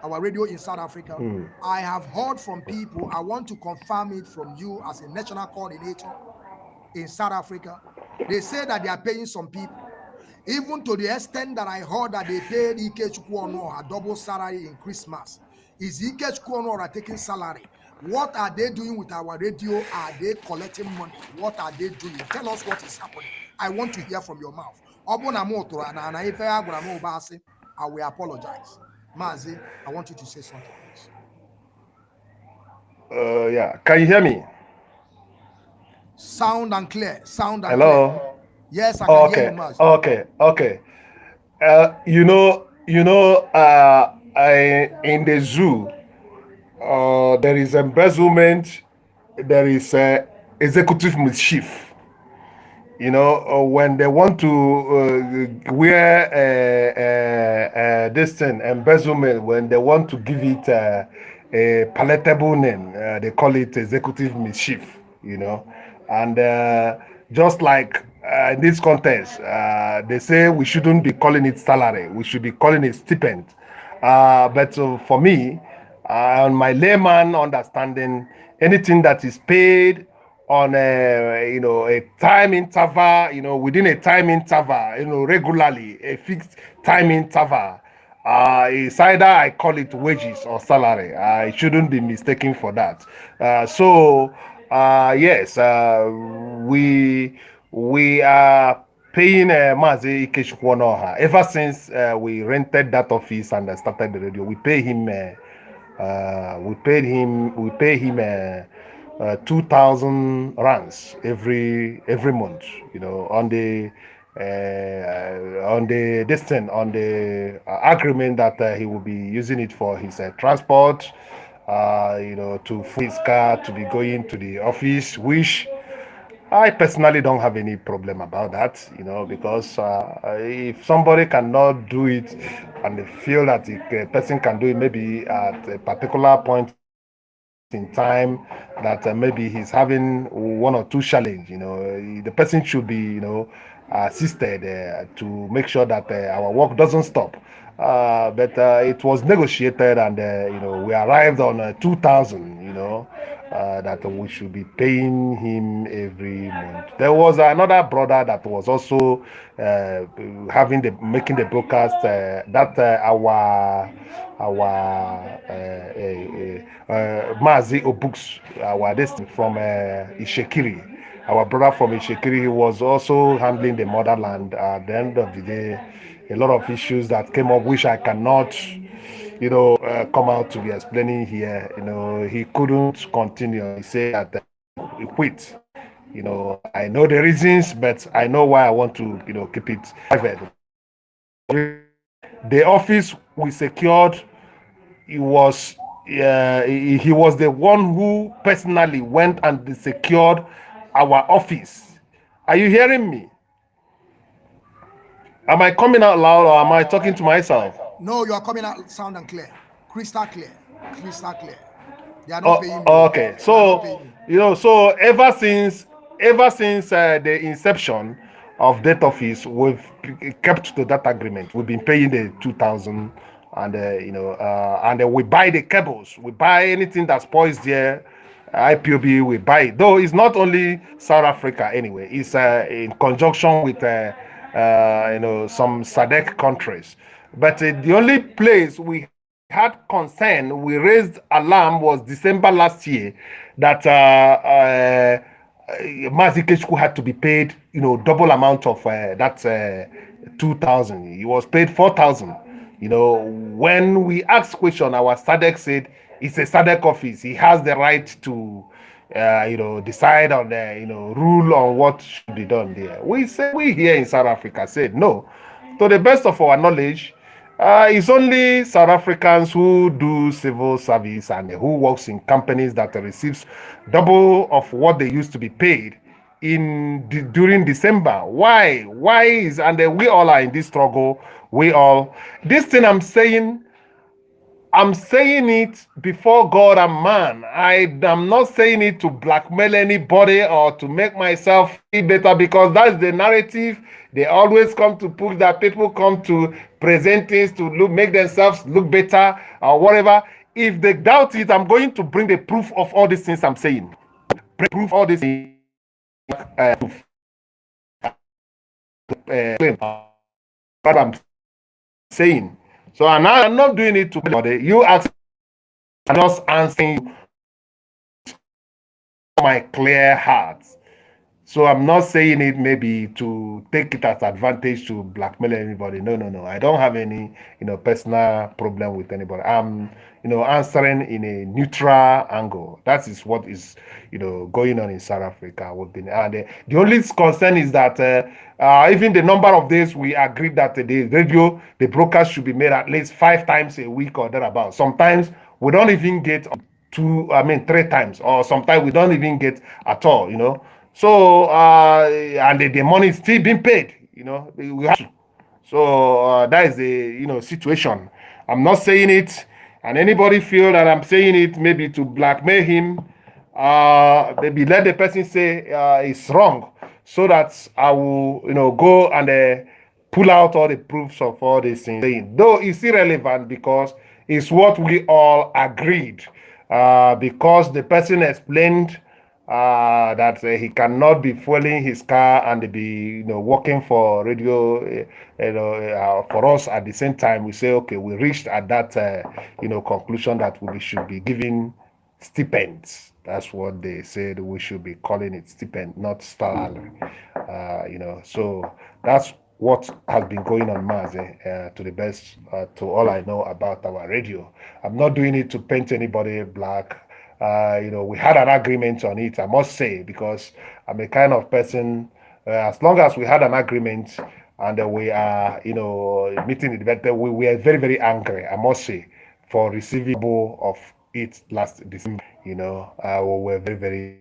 our radio in South Africa. I have heard from people. I want to confirm it from you as a national coordinator in South Africa. They say that they are paying some people, even to the extent that I heard that they paid Ike Chukwu a double salary in Christmas. Is Ike Chukwu taking salary What are they doing with our radio? Are they collecting money? What are they doing? Tell us what is happening. I want to hear from your mouth. I will apologize. Mazi, I want you to say something, please. Yeah. Can you hear me? Sound and clear. Sound and Hello? clear. Yes, I can hear you, Okay. Mazi. Okay. In the zoo, there is embezzlement, there is executive mischief. When they want to wear this thing, embezzlement, when they want to give it a palatable name, they call it executive mischief, And just like in this context, they say we shouldn't be calling it salary, we should be calling it stipend. But for me, on my layman understanding, anything that is paid on a time interval, within a time interval, regularly, a fixed time interval. It's either I call it wages or salary. I shouldn't be mistaken for that. Yes, we are paying Mazi Ikechukwonoha. Ever since we rented that office and started the radio, we pay him. We pay him 2,000 rands every month. On the distance, on the agreement that he will be using it for his transport. To his car to be going to the office, which I personally don't have any problem about that, because if somebody cannot do it and they feel that a person can do it maybe at a particular point in time that maybe he's having one or two challenge, the person should be, assisted to make sure that our work doesn't stop. But it was negotiated and, we arrived on 2,000, that we should be paying him every month. There was another brother that was also making the broadcast that our Mazi Obooks, our this from Ishekiri. Our brother from Ishekiri, he was also handling the motherland. At the end of the day, a lot of issues that came up, which I cannot, come out to be explaining here. He couldn't continue. He said that he quit. I know the reasons, but I know why I want to, keep it private. The office we secured, he was the one who personally went and secured our office. Are you hearing me? Am I coming out loud or am I talking to myself? No, you are coming out sound and clear. Crystal clear. Crystal clear. They are not paying you. Okay. So ever since the inception of that office, we've kept to that agreement. We've been paying the 2,000, and and we buy the cables. We buy anything that spoils there. IPOB, we buy it. Though it's not only South Africa anyway. It's in conjunction with some SADC countries. But the only place we had concern, we raised alarm, was December last year, that Mazi Kechku had to be paid, double amount of that 2,000. He was paid 4,000. When we asked question, our SADC said it's a SADC office. He has the right to, decide on the, rule on what should be done there. We here in South Africa said no. To the best of our knowledge, it's only South Africans who do civil service and who works in companies that receives double of what they used to be paid during December. Why is, and we all are in this struggle. This thing I'm saying it before God and man. I am not saying it to blackmail anybody or to make myself feel better, because that's the narrative they always come to put, that people come to present things to make themselves look better or whatever. If they doubt it, I'm going to bring the proof of all these things I'm saying. Proof all this what I'm saying. So I'm not doing it to anybody. You ask, I'm just answering you my clear heart. So I'm not saying it maybe to take it as advantage to blackmail anybody. No, no, no. I don't have any, personal problem with anybody. I'm, answering in a neutral angle. That is what is, going on in South Africa. We've been, and the only concern is that even the number of days we agreed that the broadcast should be made at least 5 times a week or thereabouts. Sometimes we don't even get 3 times, or sometimes we don't even get at all. So and the money is still being paid. We have to. So that is the situation. I'm not saying it, and anybody feel that I'm saying it maybe to blackmail him. Maybe let the person say it's wrong, so that I will go and pull out all the proofs of all these things. Though it's irrelevant because it's what we all agreed. Because the person explained that he cannot be fueling his car and be working for radio for us at the same time. We say, okay, we reached at that conclusion that we should be giving stipends. That's what they said. We should be calling it stipend, not salary. So that's what has been going on, Mazi, to the best, to all I know about our radio. I'm not doing it to paint anybody black. We had an agreement on it, I must say, because I'm a kind of person, as long as we had an agreement and we are, meeting it better, we were very, very angry, I must say, for receiving of it last December. We were very, very,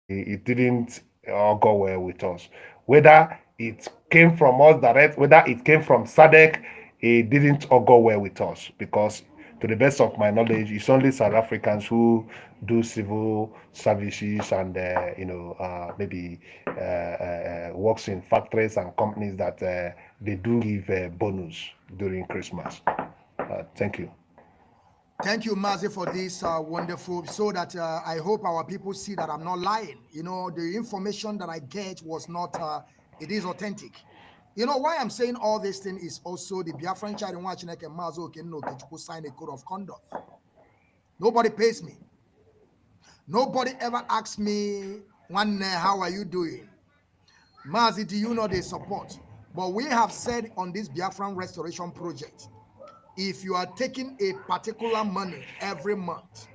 it didn't go well with us. Whether it came from us direct, whether it came from SADC, it didn't all go well with us, because to the best of my knowledge, it's only South Africans who do civil services and maybe works in factories and companies that they do give a bonus during Christmas. Thank you. Thank you, Mazi, for this wonderful, so that I hope our people see that I'm not lying. The information that I get was not, it is authentic. Why I'm saying all this thing is also the Biafran child and watching and Mazi Okechukwu sign a code of conduct. Nobody pays me. Nobody ever asks me, how are you doing? Mazi, do you know they support? But we have said on this Biafran restoration project, if you are taking a particular money every month,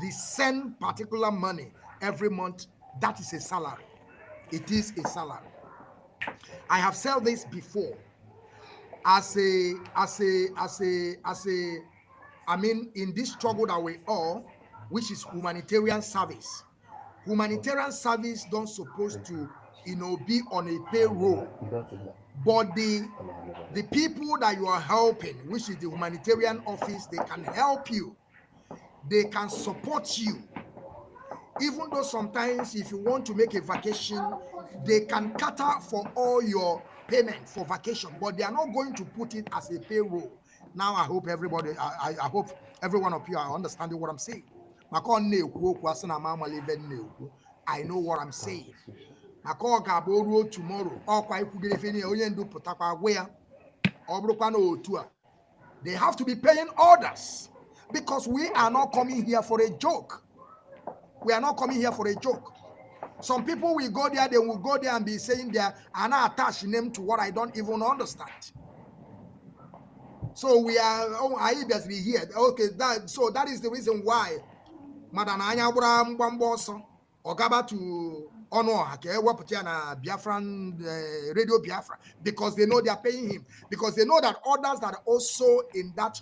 the same particular money every month, that is a salary. It is a salary. I have said this before. In this struggle that we are, which is humanitarian service. Humanitarian service don't supposed to, be on a payroll. But the people that you are helping, which is the humanitarian office, they can help you. They can support you. Even though sometimes if you want to make a vacation, they can cater for all your payment for vacation, but they are not going to put it as a payroll. Now I hope everybody, I hope every one of you are understanding what I'm saying. I know what I'm saying. Tomorrow, they have to be paying orders, because we are not coming here for a joke. We are not coming here for a joke. Some people will go there, they will go there and be saying there and I attach name to what I don't even understand. So we are obviously here. Okay, that is the reason why Madam Anya Ogaba to honor na Biafran Radio Biafra, because they know they are paying him, because they know that others that are also in that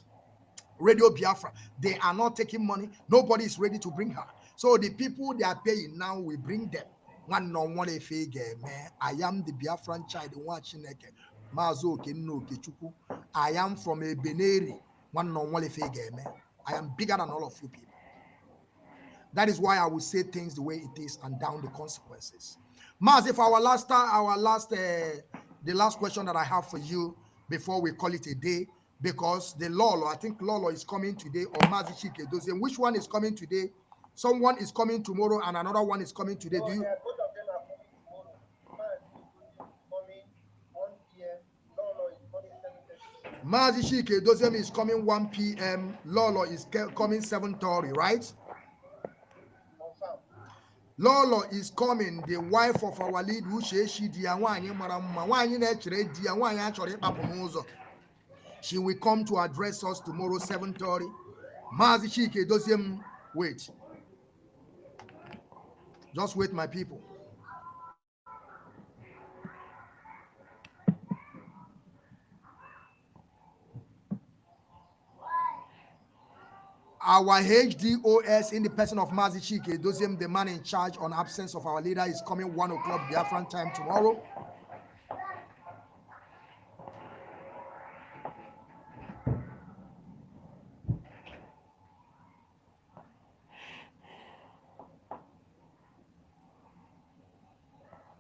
Radio Biafra, they are not taking money. Nobody is ready to bring her. So the people they are paying now, we bring them. One no one I am the Biafran child watching Mazo Kenu Okechukwu. I am from a Beneri. One no one I am bigger than all of you people. That is why I will say things the way it is and down the consequences. Maz, if the last question that I have for you before we call it a day, because the Lolo, I think Lolo is coming today, or Mazi Chike Doziem. Which one is coming today? Someone is coming tomorrow and another one is coming today. Do you? Mazi Chike Doziem is coming 1 p.m. Lolo is coming 7:30, right? Lolo is coming, the wife of our lead, who she diawanye maramma, wanye nechere diawanye actually paponozo. She will come to address us tomorrow 7:30. Mazi Chike doziem wait. Just wait, my people. Our HDOS in the person of Mazi Chike Doziem, the man in charge on absence of our leader, is coming 1 o'clock Biafran time tomorrow.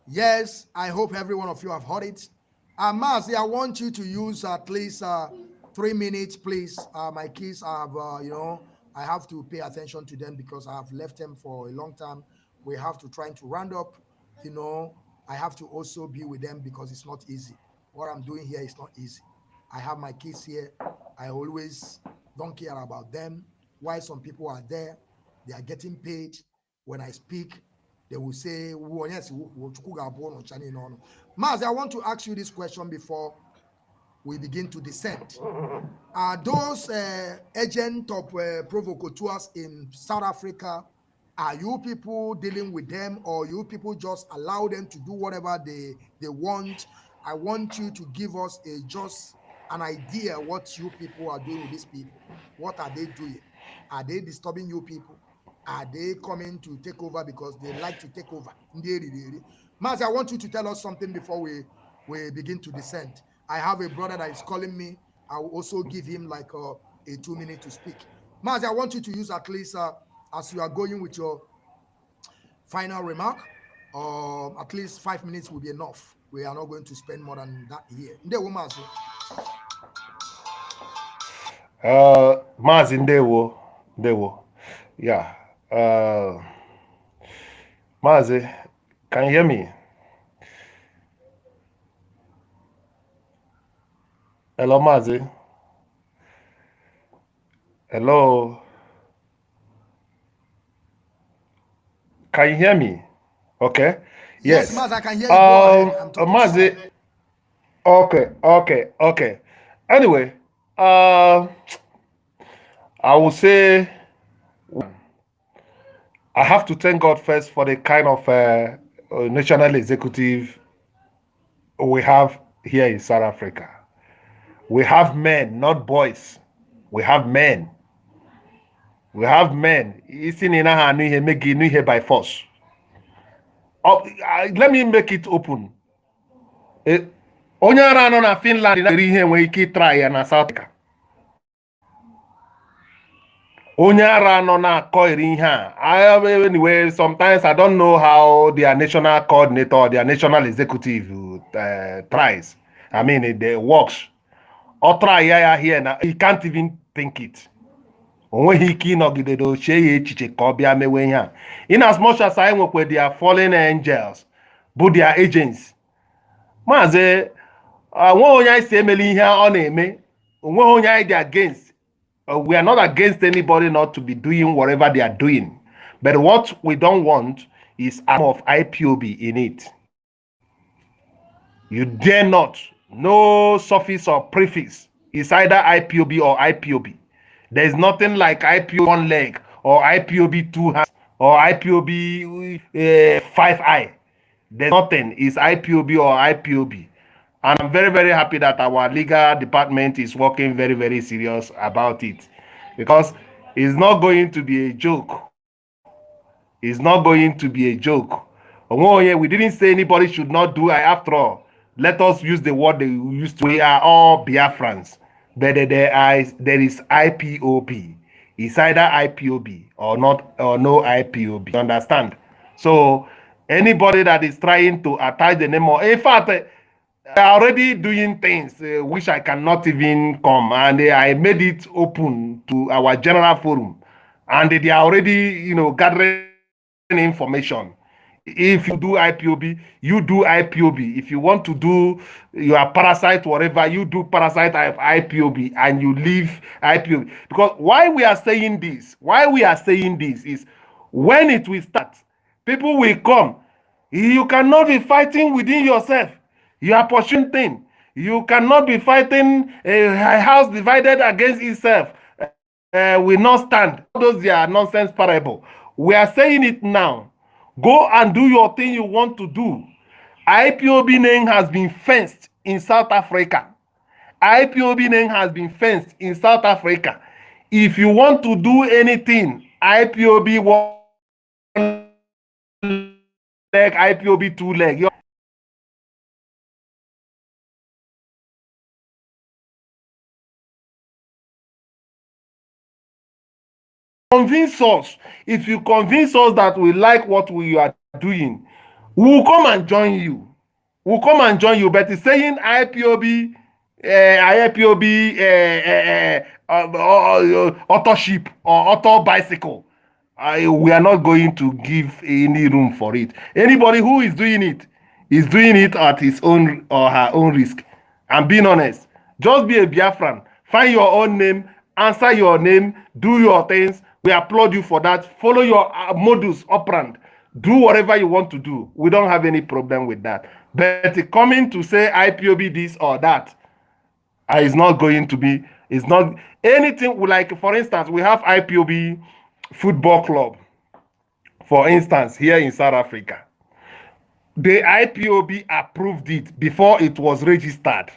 Yes, I hope every one of you have heard it. Mazi, I want you to use at least 3 minutes, please. My kids have, I have to pay attention to them because I have left them for a long time. We have to try to round up, I have to also be with them because it's not easy. What I'm doing here is not easy. I have my kids here. I always don't care about them. Why some people are there, they are getting paid. When I speak, they will say, Mazi, I want to ask you this question before we begin to descend. Are those agents of provocateurs in South Africa, are you people dealing with them, or you people just allow them to do whatever they want? I want you to give us just an idea what you people are doing with these people. What are they doing? Are they disturbing you people? Are they coming to take over because they like to take over? Mazi, I want you to tell us something before we begin to descend. I have a brother that is calling me. I will also give him like a 2 minutes to speak. Mazi, I want you to use at least as you are going with your final remark, at least 5 minutes will be enough. We are not going to spend more than that here. Mazi. Mazi ndewo. Yeah. Mazi, can you hear me? Hello, Mazi. Hello. Can you hear me? Okay. Yes, Mazi, I can hear you. Go ahead. I'm talking Mazi. Okay. Anyway, I will say I have to thank God first for the kind of national executive we have here in South Africa. We have men, not boys. We have men. We have men. By force. Let me make it open. Onye ara nọ na Finland na-eri ihe nwere ike ịtra ya na South Africa. Onye ara nọ na-akọ eri ihe a. Anyway, sometimes I don't know how their national coordinator or their national executive tries. I mean, it works. Or try ya here now. He can't even think it. Onweghị ike ịnọgide dochie ya echiche ka ọ bịa mewe ihe a. In as much as I work with their fallen angels, but their agents. Maazị, onwe onye anyị si emeli ihe ọ na-eme. Onweghị onye anyị dị against. We are not against anybody not to be doing whatever they are doing. But what we don't want is arm of IPOB in it. You dare not. No suffix or prefix. It's either IPOB or IPOB. There's nothing like IPOB one leg or IPOB two hands or IPOB 5 eye. There's nothing. It's IPOB or IPOB. And I'm very, very happy that our legal department is working very, very serious about it. Because it's not going to be a joke. It's not going to be a joke. We didn't say anybody should not do it. After all, let us use the word they used to. We are all Biafrans. But there is IPOB. It's either IPOB or not, or no IPOB. You understand? So anybody that is trying to attach the name of, in fact, they are already doing things which I cannot even come, and I made it open to our general forum, and they are already, gathering information. If you do IPOB, you do IPOB. If you want to do your parasite, whatever, you do parasite IPOB and you leave IPOB. Because why we are saying this is when it will start, People will come. You cannot be fighting within yourself. You are pursuing thing. You cannot be fighting a house divided against itself. Will not stand. Those are nonsense parable. We are saying it now. Go and do your thing you want to do. IPOB name has been fenced in South Africa. IPOB name has been fenced in South Africa. If you want to do anything, IPOB one leg, IPOB two leg. Convince us. If you convince us that we like what we are doing, we will come and join you. We'll come and join you. But it's saying IPOB, auto ship or auto bicycle. We are not going to give any room for it. Anybody who is doing it is doing it at his own or her own risk. I'm being honest. Just be a Biafran. Find your own name, answer your name, do your things. We applaud you for that. Follow your modus operandi. Do whatever you want to do. We don't have any problem with that. But coming to say IPOB this or that is not going to be, it's not anything like, for instance, we have IPOB football club, for instance, here in South Africa. The IPOB approved it before it was registered.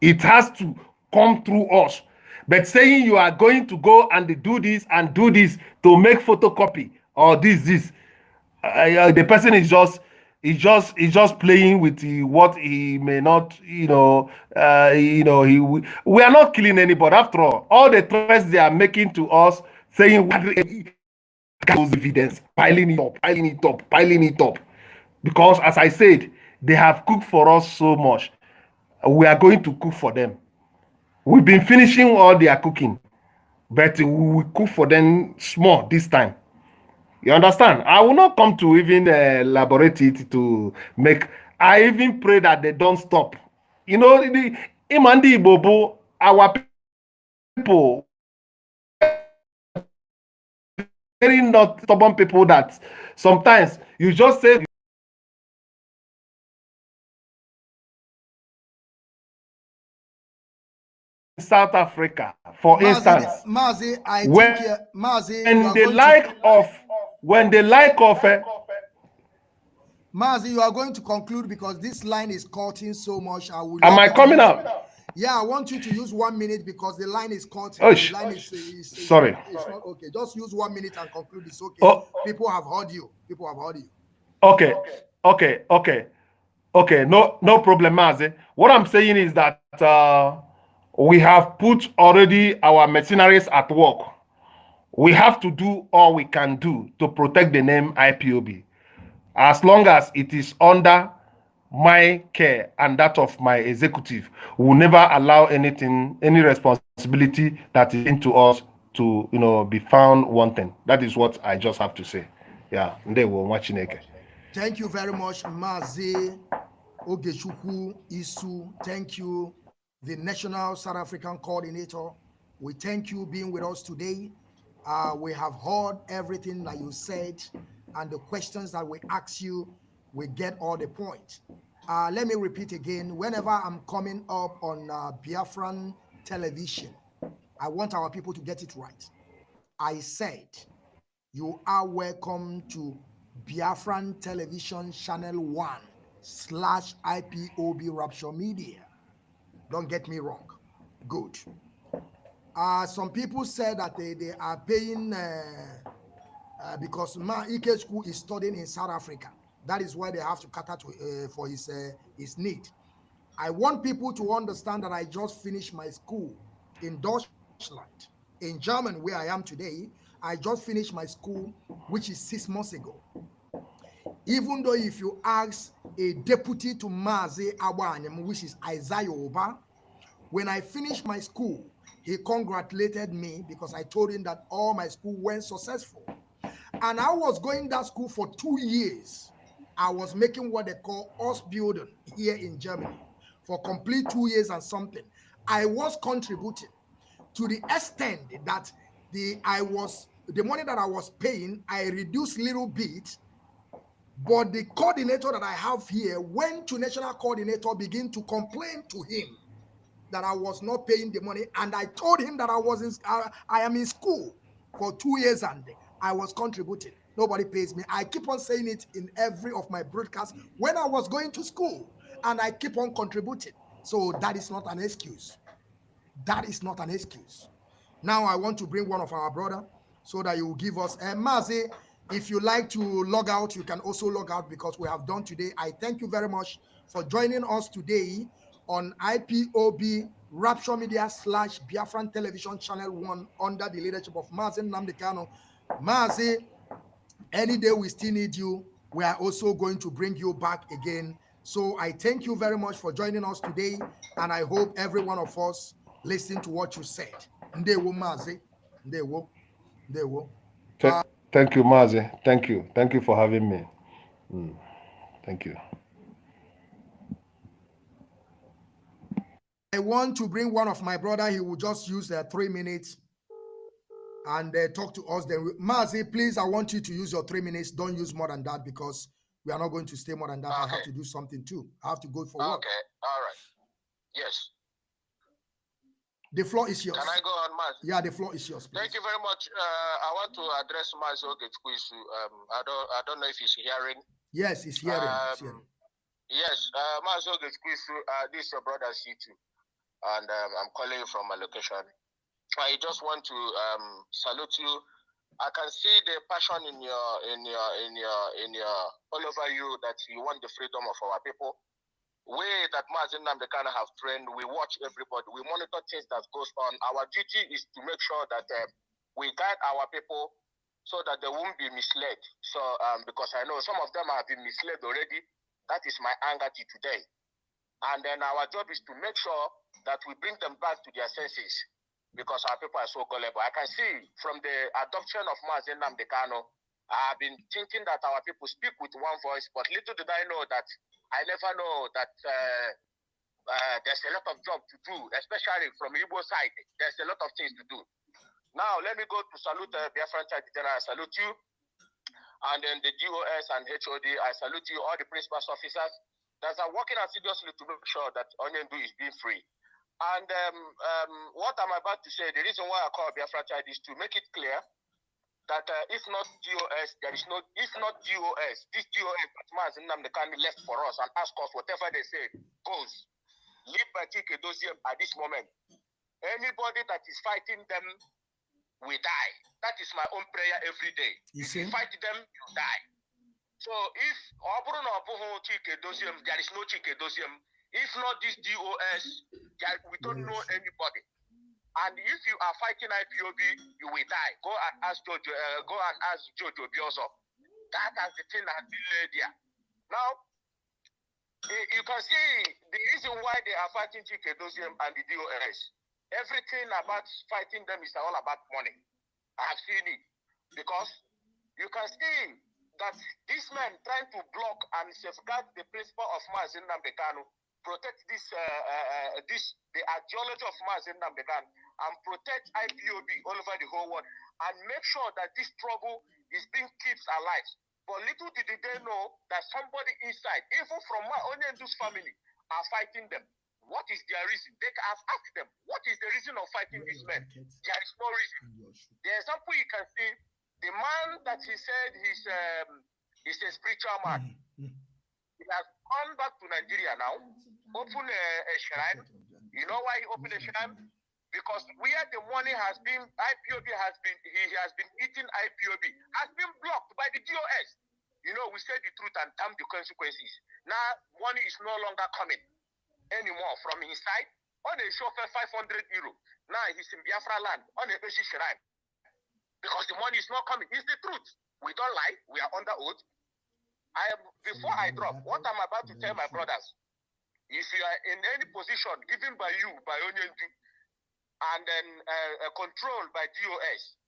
It has to come through us. But saying you are going to go and do this to make photocopy or this, the person is just playing with what he may not, we are not killing anybody. After all the threats they are making to us, saying those evidence, piling it up. Because as I said, they have cooked for us so much. We are going to cook for them. We've been finishing all their cooking, but we will cook for them small this time. You understand? I will not come to even elaborate it to make. I even pray that they don't stop. You know, the Imandi Bobo, our people, very not stubborn people that sometimes you just say South Africa, for instance, Mazi, I when think Mazi, when the like of Mazi, you are going to conclude because this line is cutting so much. I will. Am I coming out? Yeah, I want you to use 1 minute because the line is cutting. Oh, the line is sorry. It's not okay. Just use 1 minute and conclude. It's okay. Oh. People have heard you. People have heard you. Okay. No problem, Mazi. What I'm saying is that we have put already our mercenaries at work. We have to do all we can do to protect the name IPOB. As long as it is under my care and that of my executive, we will never allow any responsibility that is into us to, be found wanting. That is what I just have to say. Yeah, they will watch Chineke. Thank you very much, Mazi Ogechukwu Isu. Thank you, the National South African Coordinator. We thank you being with us today. We have heard everything that you said and the questions that we ask you, we get all the points. Let me repeat again, whenever I'm coming up on Biafran television, I want our people to get it right. I said, you are welcome to Biafran television channel 1/IPOB Rapture Media. Don't get me wrong. Good. Some people said that they are paying because Ike School is studying in South Africa. That is why they have to cater to, for his need. I want people to understand that I just finished my school in Deutschland, in Germany, where I am today. I just finished my school, which is 6 months ago. Even though if you ask a deputy to Mazi Awanyam, which is Isaiah Oba, when I finished my school, he congratulated me because I told him that all my school went successful. And I was going that school for 2 years. I was making what they call Ausbildung here in Germany for complete 2 years and something. I was contributing to the extent that the money that I was paying, I reduced little bit But the coordinator that I have here went to national coordinator, begin to complain to him that I was not paying the money. And I told him that I am in school for 2 years and I was contributing. Nobody pays me. I keep on saying it in every of my broadcasts when I was going to school, and I keep on contributing. So that is not an excuse. That is not an excuse. Now I want to bring one of our brother so that you will give us Mazi. If you like to log out, you can also log out because we have done today. I thank you very much for joining us today on IPOB Rapture Media / Biafran Television Channel 1 under the leadership of Mazi Nnamdi Kanu. Mazi, any day we still need you, we are also going to bring you back again. So I thank you very much for joining us today, and I hope every one of us listen to what you said. Ndewo Mazi. Ndewo. Ndewo. Thank you, Mazi. Thank you. Thank you for having me. Thank you. I want to bring one of my brother. He will just use 3 minutes and talk to us. Then, Mazi, please, I want you to use your 3 minutes. Don't use more than that because we are not going to stay more than that. Okay. I have to do something too. I have to go for work. Okay, all right. Yes. The floor is yours. Can I go on, Mazi? Yeah, the floor is yours, please. Thank you very much. I want to address Mazi Ogechukwu. I don't know if he's hearing. Yes, he's hearing. Yes, Mazi Ogechukwu, this is your brother C2, and I'm calling you from my location. I just want to salute you. I can see the passion in your all over you, that you want the freedom of our people. We that Mazi Nnamdi Kanu have trained, we watch everybody, we monitor things that goes on. Our duty is to make sure that we guide our people so that they won't be misled. So because I know some of them have been misled already, that is my anger to today. And then our job is to make sure that we bring them back to their senses, because our people are so gullible. I can see from the adoption of Mazi Nnamdi Kanu, I've been thinking that our people speak with one voice, but little did I know that I never know that there's a lot of job to do, especially from Igbo side. There's a lot of things to do. Now, let me go to salute Biafran General. I salute you. And then the GOS and HOD, I salute you, all the principal officers that are working assiduously to make sure that Onyendu is being free. And what I'm about to say, the reason why I call Biafran is to make it clear that if not GOS, there is no, if not GOS, this GOS that Mazi Nnamdi Kanu left for us and ask us whatever they say goes. Leave Batike Doziem at this moment. Anybody that is fighting them will die. That is my own prayer every day. If you fight them, you die. So if there is no Chike Doziem, if not this GOS, we don't know anybody. And if you are fighting IPOB, you will die. Go and ask Jojo Bioso. That is the thing that has been laid here. Now, you can see the reason why they are fighting Chike Doziem and the DOS. Everything about fighting them is all about money. I have seen it. Because you can see that these men trying to block and safeguard the principle of Mazi Nnamdi Kanu, protect the ideology of Mazi Nnamdi Kanu, and protect IPOB all over the whole world, and make sure that this struggle is being kept alive. But little did they know that somebody inside, even from Onyendu's family, are fighting them. What is their reason? They have asked them, what is the reason of fighting these men? There is no reason. The example you can see, the man that he said he's a spiritual man. He has gone back to Nigeria now, open a shrine. You know why he opened a shrine? Because where the money has been, IPOB has been, he has been eating IPOB, has been blocked by the DOS. You know, we say the truth and damn the consequences. Now, money is no longer coming anymore from his side. On a chauffeur, 500 euro. Now he's in Biafra land, on a basic shrine. Because the money is not coming. It's the truth. We don't lie. We are under oath. Before I drop, what I'm about to tell my brothers, if you are in any position given by you, by Onyendu, and then controlled by DOS,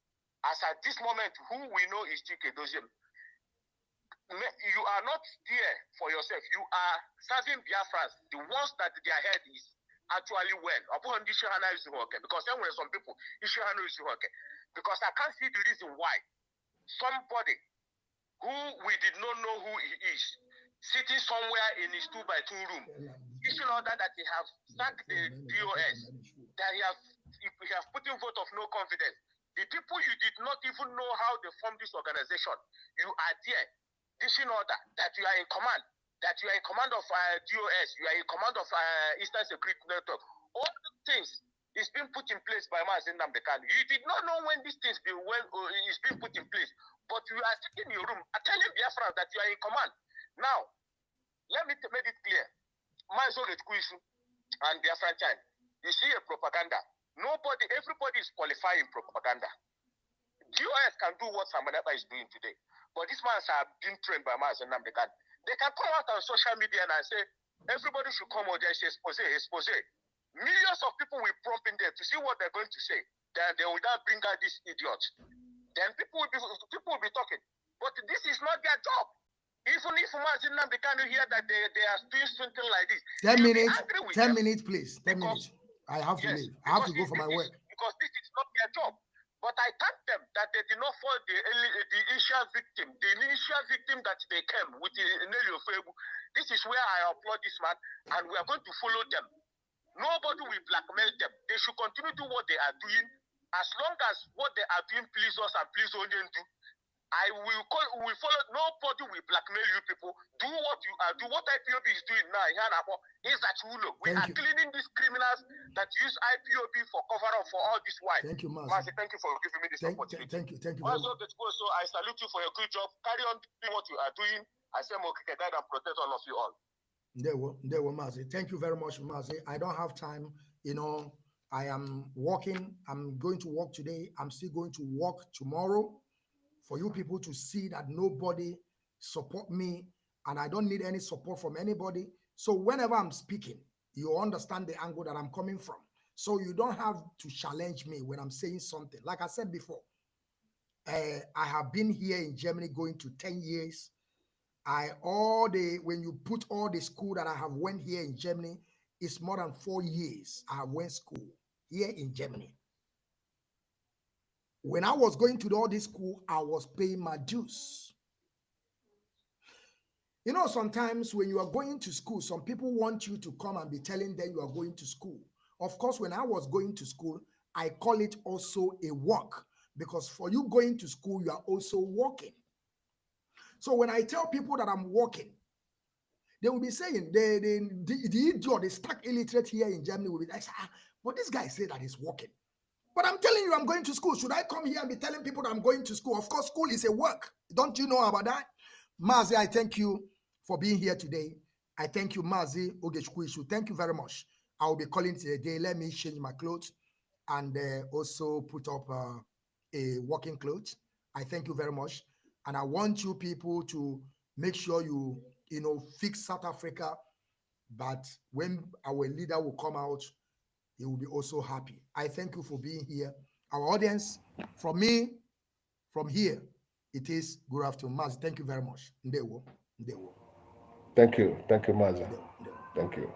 as at this moment, who we know is Chike Doziem, you are not there for yourself. You are serving Biafrans, the ones that their head is actually well. Because then when some people, because I can't see the reason why somebody who we did not know who he is, sitting somewhere in his 2x2 room, issuing order that he has sacked the DOS, that he has put in vote of no confidence. The people you did not even know how they formed this organization, you are there, issuing order that you are in command, that you are in command of DOS, you are in command of Eastern Security Network. All the things is being put in place by Mazi Nnamdi Kanu. You did not know when these things is being put in place, but you are sitting in your room telling Biafra that you are in command. Now, let me make it clear. Mazi and Biafran child, you see a propaganda. Everybody is qualifying propaganda. DOS can do what Samanaba is doing today, but these mans have been trained by Mazi Nnamdi Kanu. They can come out on social media and say, everybody should come out there and say, expose. Millions of people will prompt in there to see what they're going to say. Then they will not bring out these idiots. Then people will be talking. But this is not their job. Even if Mazi Nnamdi Kanu hear that they are doing something like this, 10 minutes, please. 10 minutes. I have to leave. I have to go for my work. Because this is not their job. But I thank them that they did not fall the initial victim that they came with Nelio Febu. This is where I applaud this man, and we are going to follow them. Nobody will blackmail them. They should continue to do what they are doing. As long as what they are doing please us and please only do, we follow. Nobody will blackmail you people. Do what you are. Do what IPOB is doing now. Is that we are cleaning these criminals that use IPOB for cover up for all this while. Thank you, Mazi. Mazi, thank you for giving me this opportunity. Thank you. Also, I salute you for your good job. Carry on doing what you are doing. I say, God and protect all of you all. There were Mazi. Thank you very much, Mazi. I don't have time. I am working. I'm going to work today. I'm still going to work tomorrow. For you people to see that nobody support me and I don't need any support from anybody. So whenever I'm speaking, you understand the angle that I'm coming from. So you don't have to challenge me when I'm saying something. Like I said before, I have been here in Germany going to 10 years. When you put all the school that I have went here in Germany, it's more than 4 years I have went school here in Germany. When I was going to all this school, I was paying my dues. Sometimes when you are going to school, some people want you to come and be telling them you are going to school. Of course, when I was going to school, I call it also a work, because for you going to school, you are also working. So when I tell people that I'm working, they will be saying, the idiot, the stark illiterate here in Germany will be like, but this guy said that he's working. But I'm telling you, I'm going to school. Should I come here and be telling people that I'm going to school? Of course, school is a work. Don't you know about that? Mazi, I thank you for being here today. I thank you, Mazi Ogechukwishu. Thank you very much. I will be calling today. Let me change my clothes and also put up a working clothes. I thank you very much. And I want you people to make sure you fix South Africa. But when our leader will come out, he will be also happy. I thank you for being here. Our audience, from me, from here, it is good afternoon. Mazi, thank you very much. Ndewo. Thank you, Mazi. Thank you.